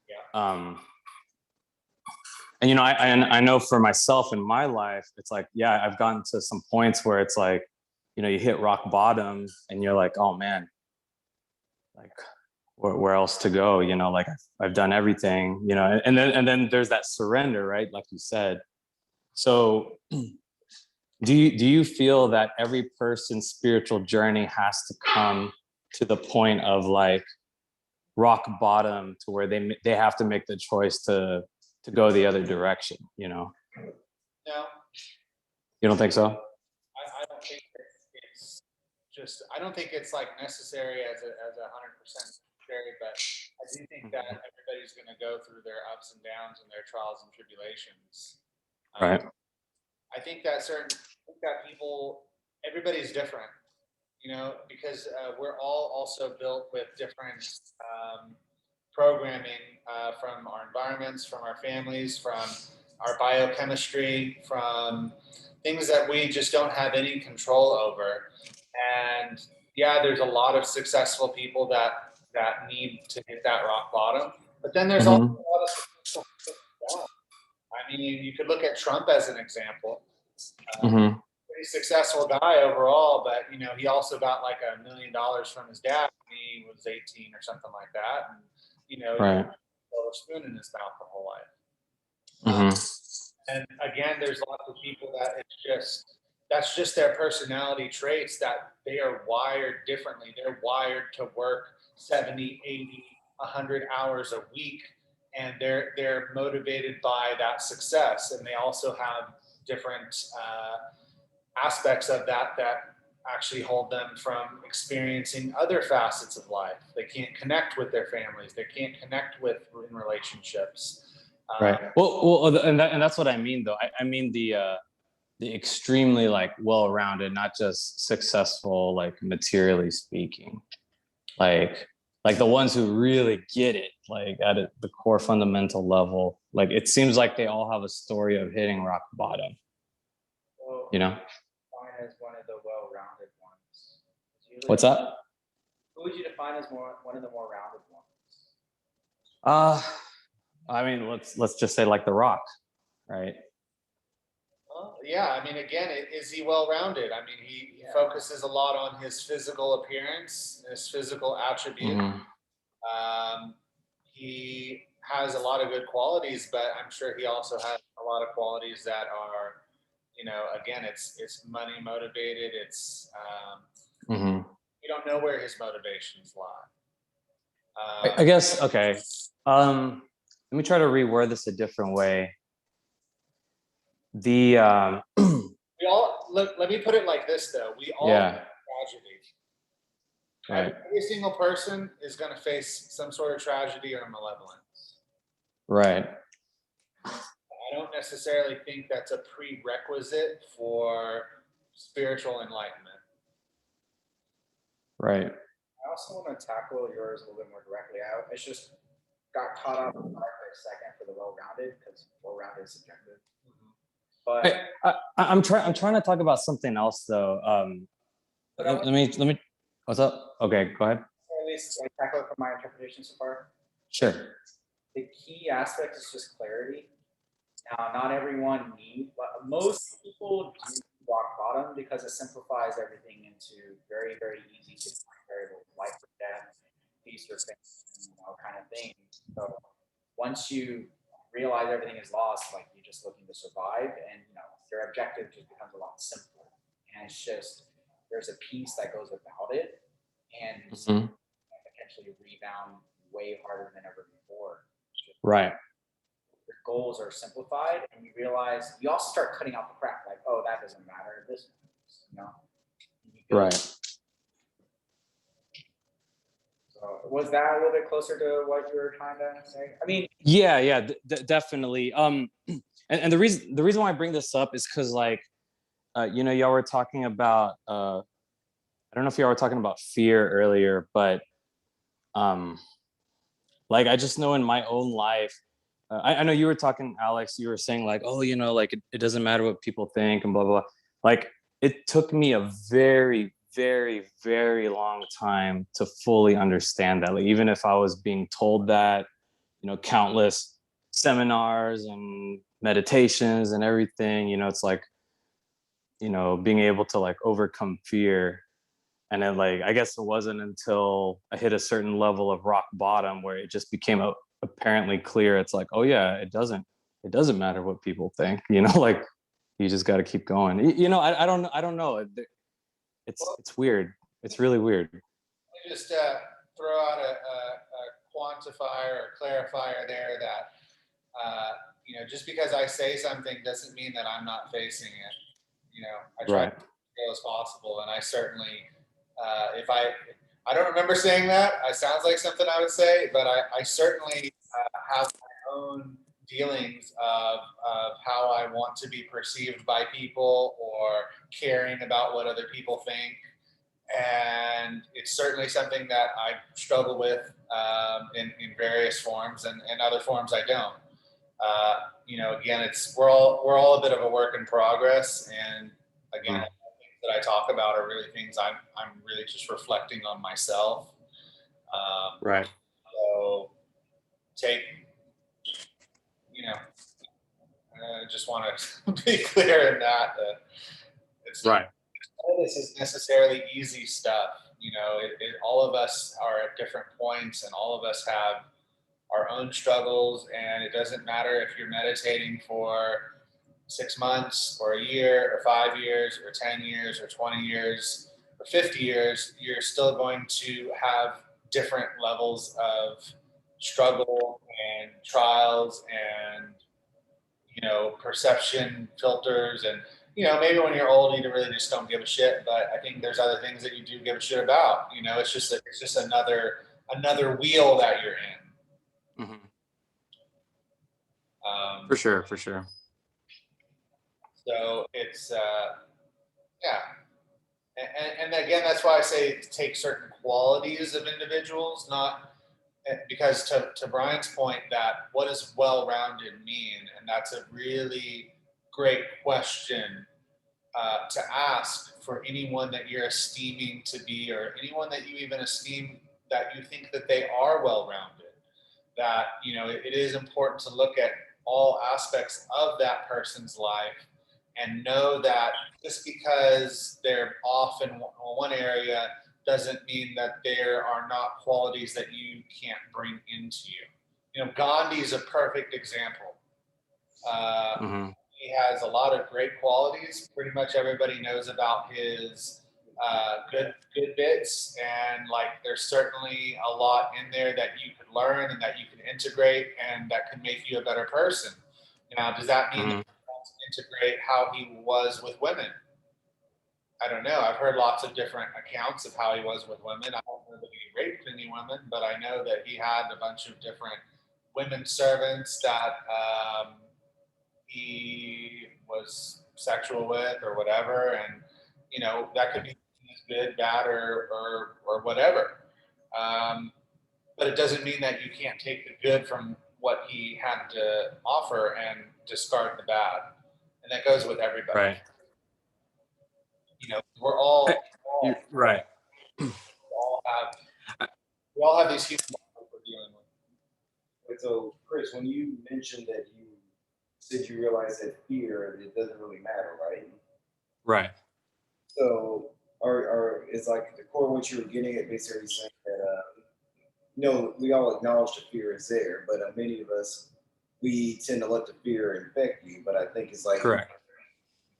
Yeah. And I know for myself in my life, it's like, yeah, I've gotten to some points where it's like, you hit rock bottom and you're like, oh man, like where else to go? Like I've done everything, and then there's that surrender, right? Like you said. So do you feel that every person's spiritual journey has to come to the point of like rock bottom to where they have to make the choice to go the other direction? No. You don't think so? I don't think it's just. I don't think it's like necessary as a 100% necessary, but I do think that everybody's going to go through their ups and downs and their trials and tribulations. Right. I think that everybody's different, because we're all also built with different programming from our environments, from our families, from our biochemistry, from things that we just don't have any control over. And yeah, there's a lot of successful people that need to hit that rock bottom, but then there's also a lot of successful people that don't. I mean, you could look at Trump as an example. Pretty successful guy overall, but he also got like $1 million from his dad when he was 18 or something like that, and Right. he had a spoon in his mouth the whole Mm-hmm. life. And again, there's lots of people that that's just their personality traits, that they are wired differently. They're wired to work 70, 80, 100 hours a week, and they're motivated by that success. And they also have different aspects of that actually hold them from experiencing other facets of life. They can't connect with their families. They can't connect in relationships. Right. Well, and that's what I mean, though. I mean the extremely like well-rounded, not just successful, like materially speaking. Like like the ones who really get it, like at the core fundamental level, like it seems like they all have a story of hitting rock bottom, Well, you know? define as one of the well-rounded ones? What's that? Who would you define as one of the more rounded ones? I mean, let's just say like The Rock, right? Well, yeah, I mean, again, is he well-rounded? I mean, he focuses a lot on his physical appearance, his physical attributes. Mhm. He has a lot of good qualities, but I'm sure he also has a lot of qualities that are, you know, again, it's money motivated. It's Mhm. you don't know where his motivations lie. I guess, okay. Let me try to reword this a different way. The We all look. Let me put it like this, though. We all yeah, face tragedy. right, Every single person is going to face some sort of tragedy or malevolence. right, I don't necessarily think that's a prerequisite for spiritual enlightenment. right. I also want to tackle yours a little bit more directly. I just got caught up for a second for the well-rounded because well-rounded is subjective. But I'm trying to talk about something else though. Let me. What's up? Okay, go ahead. at least like tackle it from my interpretation so far. Sure. The key aspect is just clarity. Now, not everyone needs, but most people do rock bottom because it simplifies everything into very, very easy to define variables, life or death, peace or pain, kind of thing. So once you realize everything is lost, like you're just looking to survive, and your objective just becomes a lot simpler. And it's just there's a piece that goes about it, and potentially rebound way harder than ever before. Right. Your goals are simplified, and you realize you also start cutting out the crap. Like, oh, that doesn't matter. This, Right. So was that a little bit closer to what you were trying to say? I mean, Yeah, definitely. And the reason why I bring this up is because like, y'all were talking about I don't know if y'all were talking about fear earlier, but like I just know in my own life, I know you were talking, Alex. You were saying like, oh, like it doesn't matter what people think and blah blah. Like it took me a very, very, very long time to fully understand that. Like even if I was being told that, countless seminars and meditations and everything, it's like, being able to like overcome fear. And then like I guess it wasn't until I hit a certain level of rock bottom where it just became apparently clear. It's like, oh yeah, it doesn't matter what people think, like you just got to keep going. I don't know. It's weird. It's really weird. Let me just throw out a quantifier or clarifier there that just because I say something doesn't mean that I'm not facing it. I try Right. to be as real as possible, and I certainly, if I don't remember saying that. It sounds like something I would say, but I certainly have my own dealings of how I want to be perceived by people or caring about what other people think. And it's certainly something that I struggle with in various forms, and other forms I don't. Again, we're all a bit of a work in progress, and again, things that I talk about are really things I'm really just reflecting on myself. Right. So take, I just want to be clear in that it's Right. none of this is necessarily easy stuff. All of us are at different points, and all of us have our own struggles, and it doesn't matter if you're meditating for 6 months or a year or 5 years or 10 years or 20 years or 50 years, you're still going to have different levels of struggle and trials and perception filters. And maybe when you're old you really just don't give a shit, but I think there's other things that you do give a shit about. It's just another wheel that you're in. Mm-hmm. For sure. So it's yeah, And again, that's why I say take certain qualities of individuals, not because to Brian's point, that what does well-rounded mean? And that's a really great question to ask for anyone that you're esteeming to be, or anyone that you even esteem that you think that they are well-rounded. That, you know, it is important to look at all aspects of that person's life and know that just because they're off in one area doesn't mean that there are not qualities that you can't bring into you. You know, Gandhi is a perfect example. He has a lot of great qualities. Pretty much everybody knows about his good bits, and like there's certainly a lot in there that you could learn and that you can integrate and that can make you a better person. Now, does that mean that you want to integrate how he was with women? I don't know. I've heard lots of different accounts of how he was with women. I don't know that he raped any women, but I know that he had a bunch of different women servants that he was sexual with or whatever. And, you know, that could be good, bad, or whatever. But it doesn't mean that you can't take the good from what he had to offer and discard the bad. And that goes with everybody. Right. You know, we're all right. we all have these human problems we're dealing with. Wait, so Chris, when you mentioned that you said you realized that fear, it doesn't really matter, right? Right. So, is like the core of what you were getting at basically saying that, you know, we all acknowledge the fear is there, but many of us, we tend to let the fear infect you. But I think it's like, Correct.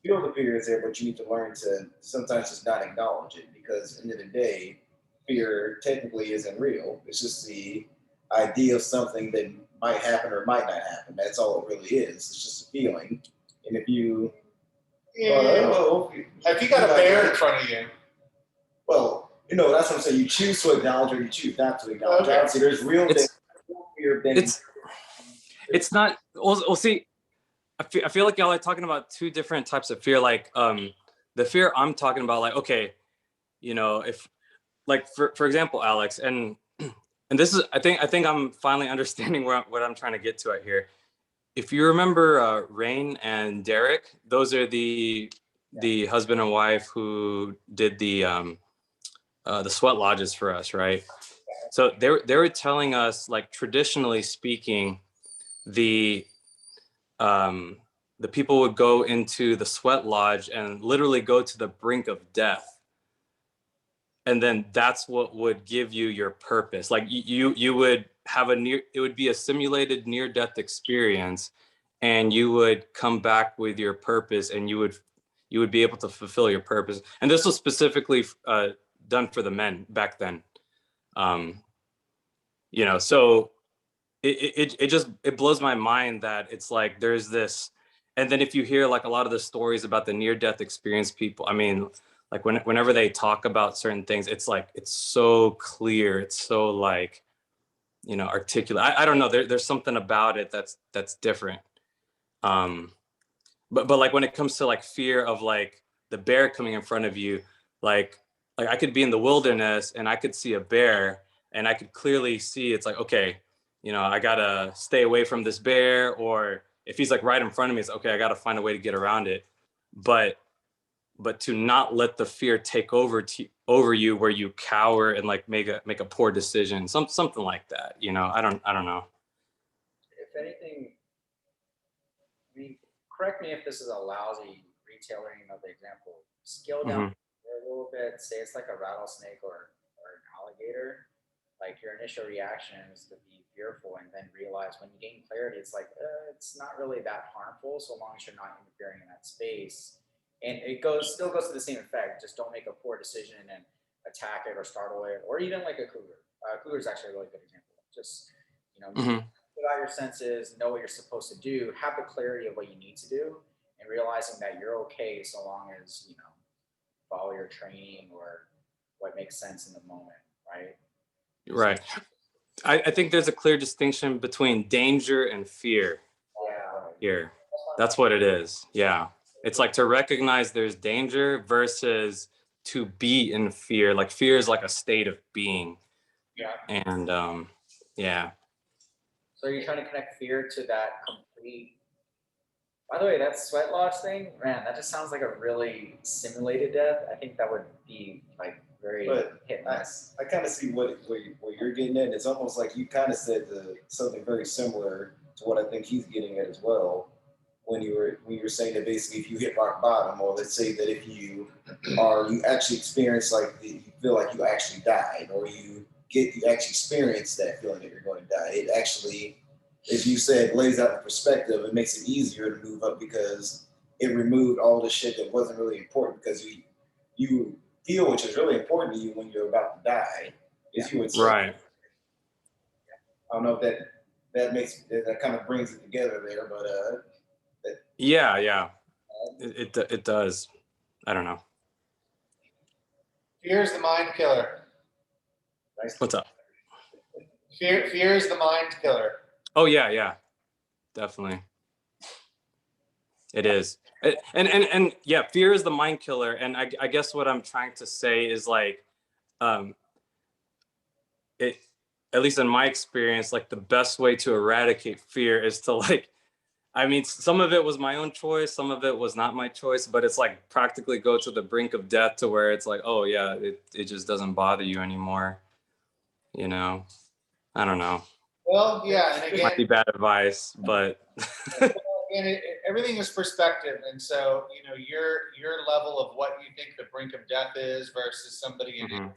you know, the fear is there, but you need to learn to sometimes just not acknowledge it, because at the end of the day, fear technically isn't real. It's just the idea of something that might happen or might not happen. That's all it really is. It's just a feeling. And if you, if you got a bear in front of you, well, you know, that's what I'm saying. You choose to acknowledge or you choose not to acknowledge. Okay. Obviously, there's real fear. It's not. Well, see, I feel like y'all are talking about two different types of fear. Like, the fear I'm talking about, like, okay, you know, if, like, for example, Alex, and this is, I think I'm finally understanding what I'm trying to get to out here. If you remember Rain and Derek, those are the husband and wife who did the sweat lodges for us, right? So they were telling us, like, traditionally speaking, the people would go into the sweat lodge and literally go to the brink of death, and then that's what would give you your purpose. Like, you would have it would be a simulated near-death experience, and you would come back with your purpose, and you would be able to fulfill your purpose. And this was specifically done for the men back then. You know, so it blows my mind that it's like there's this. And then if you hear, like, a lot of the stories about the near-death experience people, I mean, like, whenever they talk about certain things, it's like, it's so clear, it's so, like, you know, articulate. I don't know, there's something about it that's different. But like, when it comes to, like, fear of, like, the bear coming in front of you, like I could be in the wilderness and I could see a bear, and I could clearly see, it's like, okay, you know, I gotta stay away from this bear. Or if he's, like, right in front of me, it's okay, I gotta find a way to get around it. But to not let the fear take over you, where you cower and, like, make a poor decision, something like that. You know, I don't know. If anything, I mean, correct me if this is a lousy retailing of the example. Scale down a little bit. Say it's like a rattlesnake or an alligator. Like, your initial reaction is to be fearful, and then realize when you gain clarity, it's like, it's not really that harmful so long as you're not interfering in that space. And it still goes to the same effect. Just don't make a poor decision and attack it or startle it, or even like a cougar. Cougar is actually a really good example. Just, you know, put out your senses, know what you're supposed to do, have the clarity of what you need to do, and realizing that you're okay so long as, you know, follow your training or what makes sense in the moment, right? Right. I think there's a clear distinction between danger and fear here. That's what it is. Yeah. It's like to recognize there's danger versus to be in fear. Like fear is like a state of being. Yeah. And yeah. So you're trying to connect fear to that complete. By the way, that sweat lodge thing, man, that just sounds like a really simulated death. I think that would be like very But hit and miss. I kind of see what you're getting at. It's almost like you kind of said something very similar to what I think he's getting at as well. When you were saying that basically if you hit rock bottom, or let's say that if you actually experience you feel like you actually died, or you actually experience that feeling that you're going to die. It actually, as you said, lays out the perspective. It makes it easier to move up because it removed all the shit that wasn't really important, because you feel which is really important to you when you're about to die, is you would say. Right. I don't know if that kind of brings it together there, but Yeah. It does. I don't know. Fear is the mind killer. nice. What's up? Fear is the mind killer. Oh yeah, definitely. It is. And yeah, fear is the mind killer. And I guess what I'm trying to say is like, it, at least in my experience, like the best way to eradicate fear is to like, I mean, some of it was my own choice, some of it was not my choice, but it's like practically go to the brink of death to where it's like, oh yeah, it just doesn't bother you anymore. You know, I don't know. Well, yeah, and It again, might be bad advice, but everything is perspective, and so your level of what you think the brink of death is versus somebody in Mhm.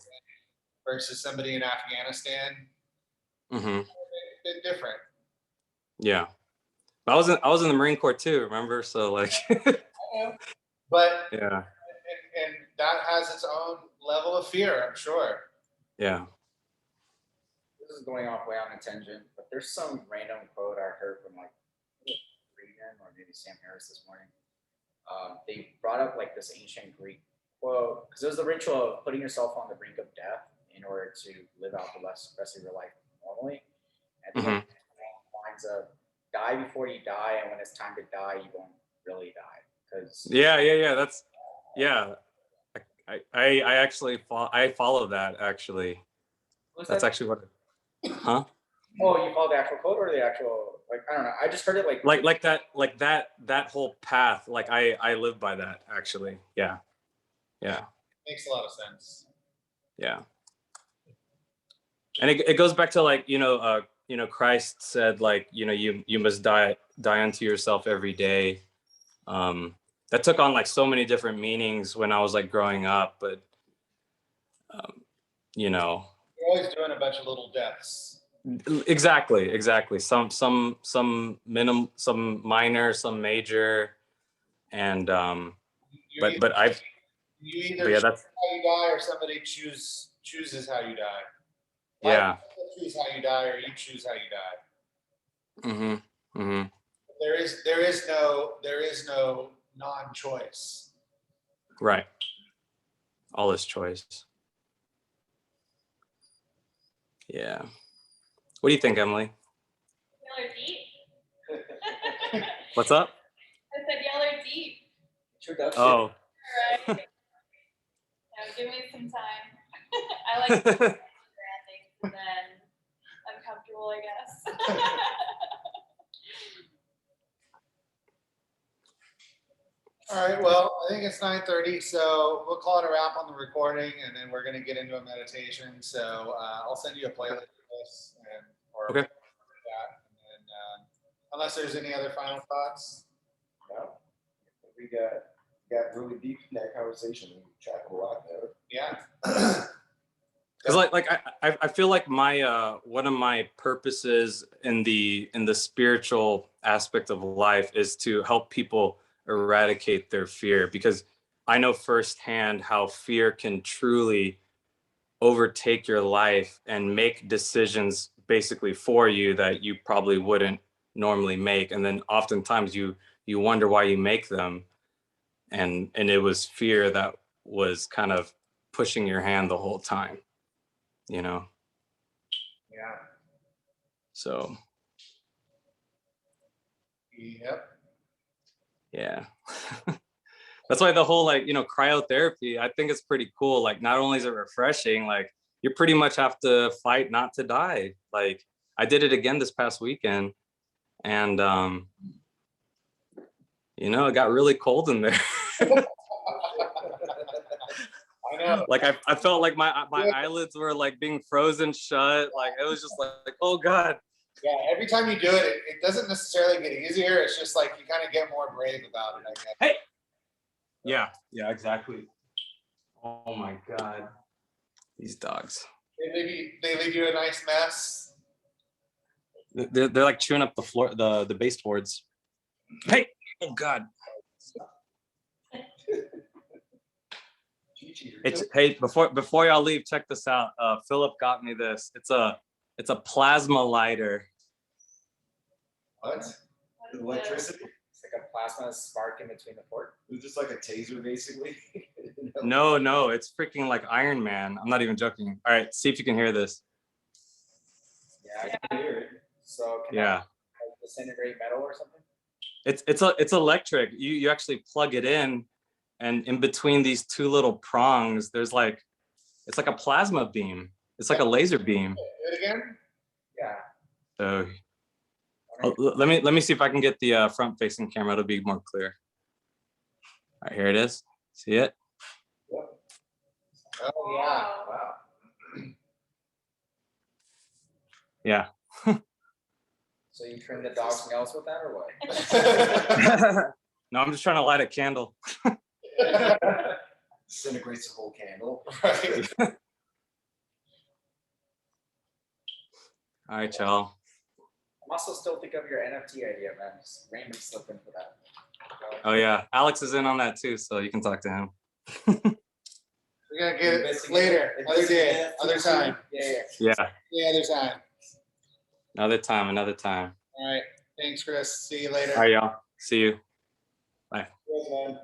Afghanistan, Mhm. a bit different. Yeah. I was in the Marine Corps too, remember? So like But yeah. and that has its own level of fear, I'm sure. Yeah. This is going off way on a tangent, but there's some random quote I heard from like Regan or maybe Sam Harris this morning. They brought up like this ancient Greek quote because it was the ritual of putting yourself on the brink of death in order to live out the rest of your life normally. And the Mhm. lines of die before you die, and when it's time to die, you won't really die because Yeah. That's yeah. I actually I follow that actually. who's That's that? actually what huh? Oh, you follow the actual quote or the actual like I don't know. I just heard it That whole path, like I live by that actually. Yeah. Makes a lot of sense. Yeah. And it goes back to like, Christ said like, you must die unto yourself every day. That took on like so many different meanings when I was like growing up, but um, you know, You're always doing a bunch of little deaths. exactly. Some some minor, some major, and You either, but I've you but either yeah, choose that's how you die, or somebody chooses how you die. Life yeah. doesn't choose how you die, or you choose how you die. Mm-hmm. There is no non-choice. Right. All is choice. Yeah. What do you think, Emily? Y'all are deep. What's up? I said y'all are deep. introduction. Oh. All right. Now give me some time. I like branding, and then I'm comfortable, I guess. All right. Well, I think it's 9:30, so we'll call it a wrap on the recording, and then we're going to get into a meditation. So I'll send you a playlist for this, or Okay. that, and then unless there's any other final thoughts. No, we got really deep in that conversation. We traveled a lot there. Yeah. Because I feel like my one of my purposes in the spiritual aspect of life is to help people eradicate their fear, because I know firsthand how fear can truly overtake your life and make decisions basically for you that you probably wouldn't normally make, and then oftentimes you wonder why you make them, and it was fear that was kind of pushing your hand the whole time, you know. Yeah. So Yep. yeah. That's why the whole like, you know, cryotherapy, I think it's pretty cool. Like not only is it refreshing, like you pretty much have to fight not to die. Like I did it again this past weekend and you know, it got really cold in there. I know. Like I felt like my eyelids were like being frozen shut. Like it was just like oh God. Yeah, every time you do it, it doesn't necessarily get easier. It's just like you kind of get more brave about it, I guess. Hey. Yeah, exactly. Oh my God. These dogs. They leave you a nice mess. They're like chewing up the floor, the baseboards. Hey, oh God. It's hey, before y'all leave, check this out. Philip got me this. It's a plasma lighter. What? Electricity? It's like a plasma spark in between the port. It's just like a taser, basically. No, it's freaking like Iron Man. I'm not even joking. All right, see if you can hear this. Yeah, I can hear it. So can Yeah. I like, disintegrate metal or something? It's electric. You actually plug it in, and in between these two little prongs, there's like it's like a plasma beam. It's like a laser beam. Do it again? Yeah. So let me see if I can get the front facing camera. It'll be more clear. All right, here it is. See it? Oh, Yeah. Wow. Yeah. So you trim the dog's nails with that or what? No, I'm just trying to light a candle. Disintegrates the whole candle. right. All right, y'all. I'm also still thinking of your NFT idea, man. Just randomly slip in for that. Oh yeah, Alex is in on that too, so you can talk to him. We're gonna get it later, other day, other time. Yeah. Yeah, Other time. another time. All right. Thanks, Chris. See you later. All right, y'all. See you. Yes, man.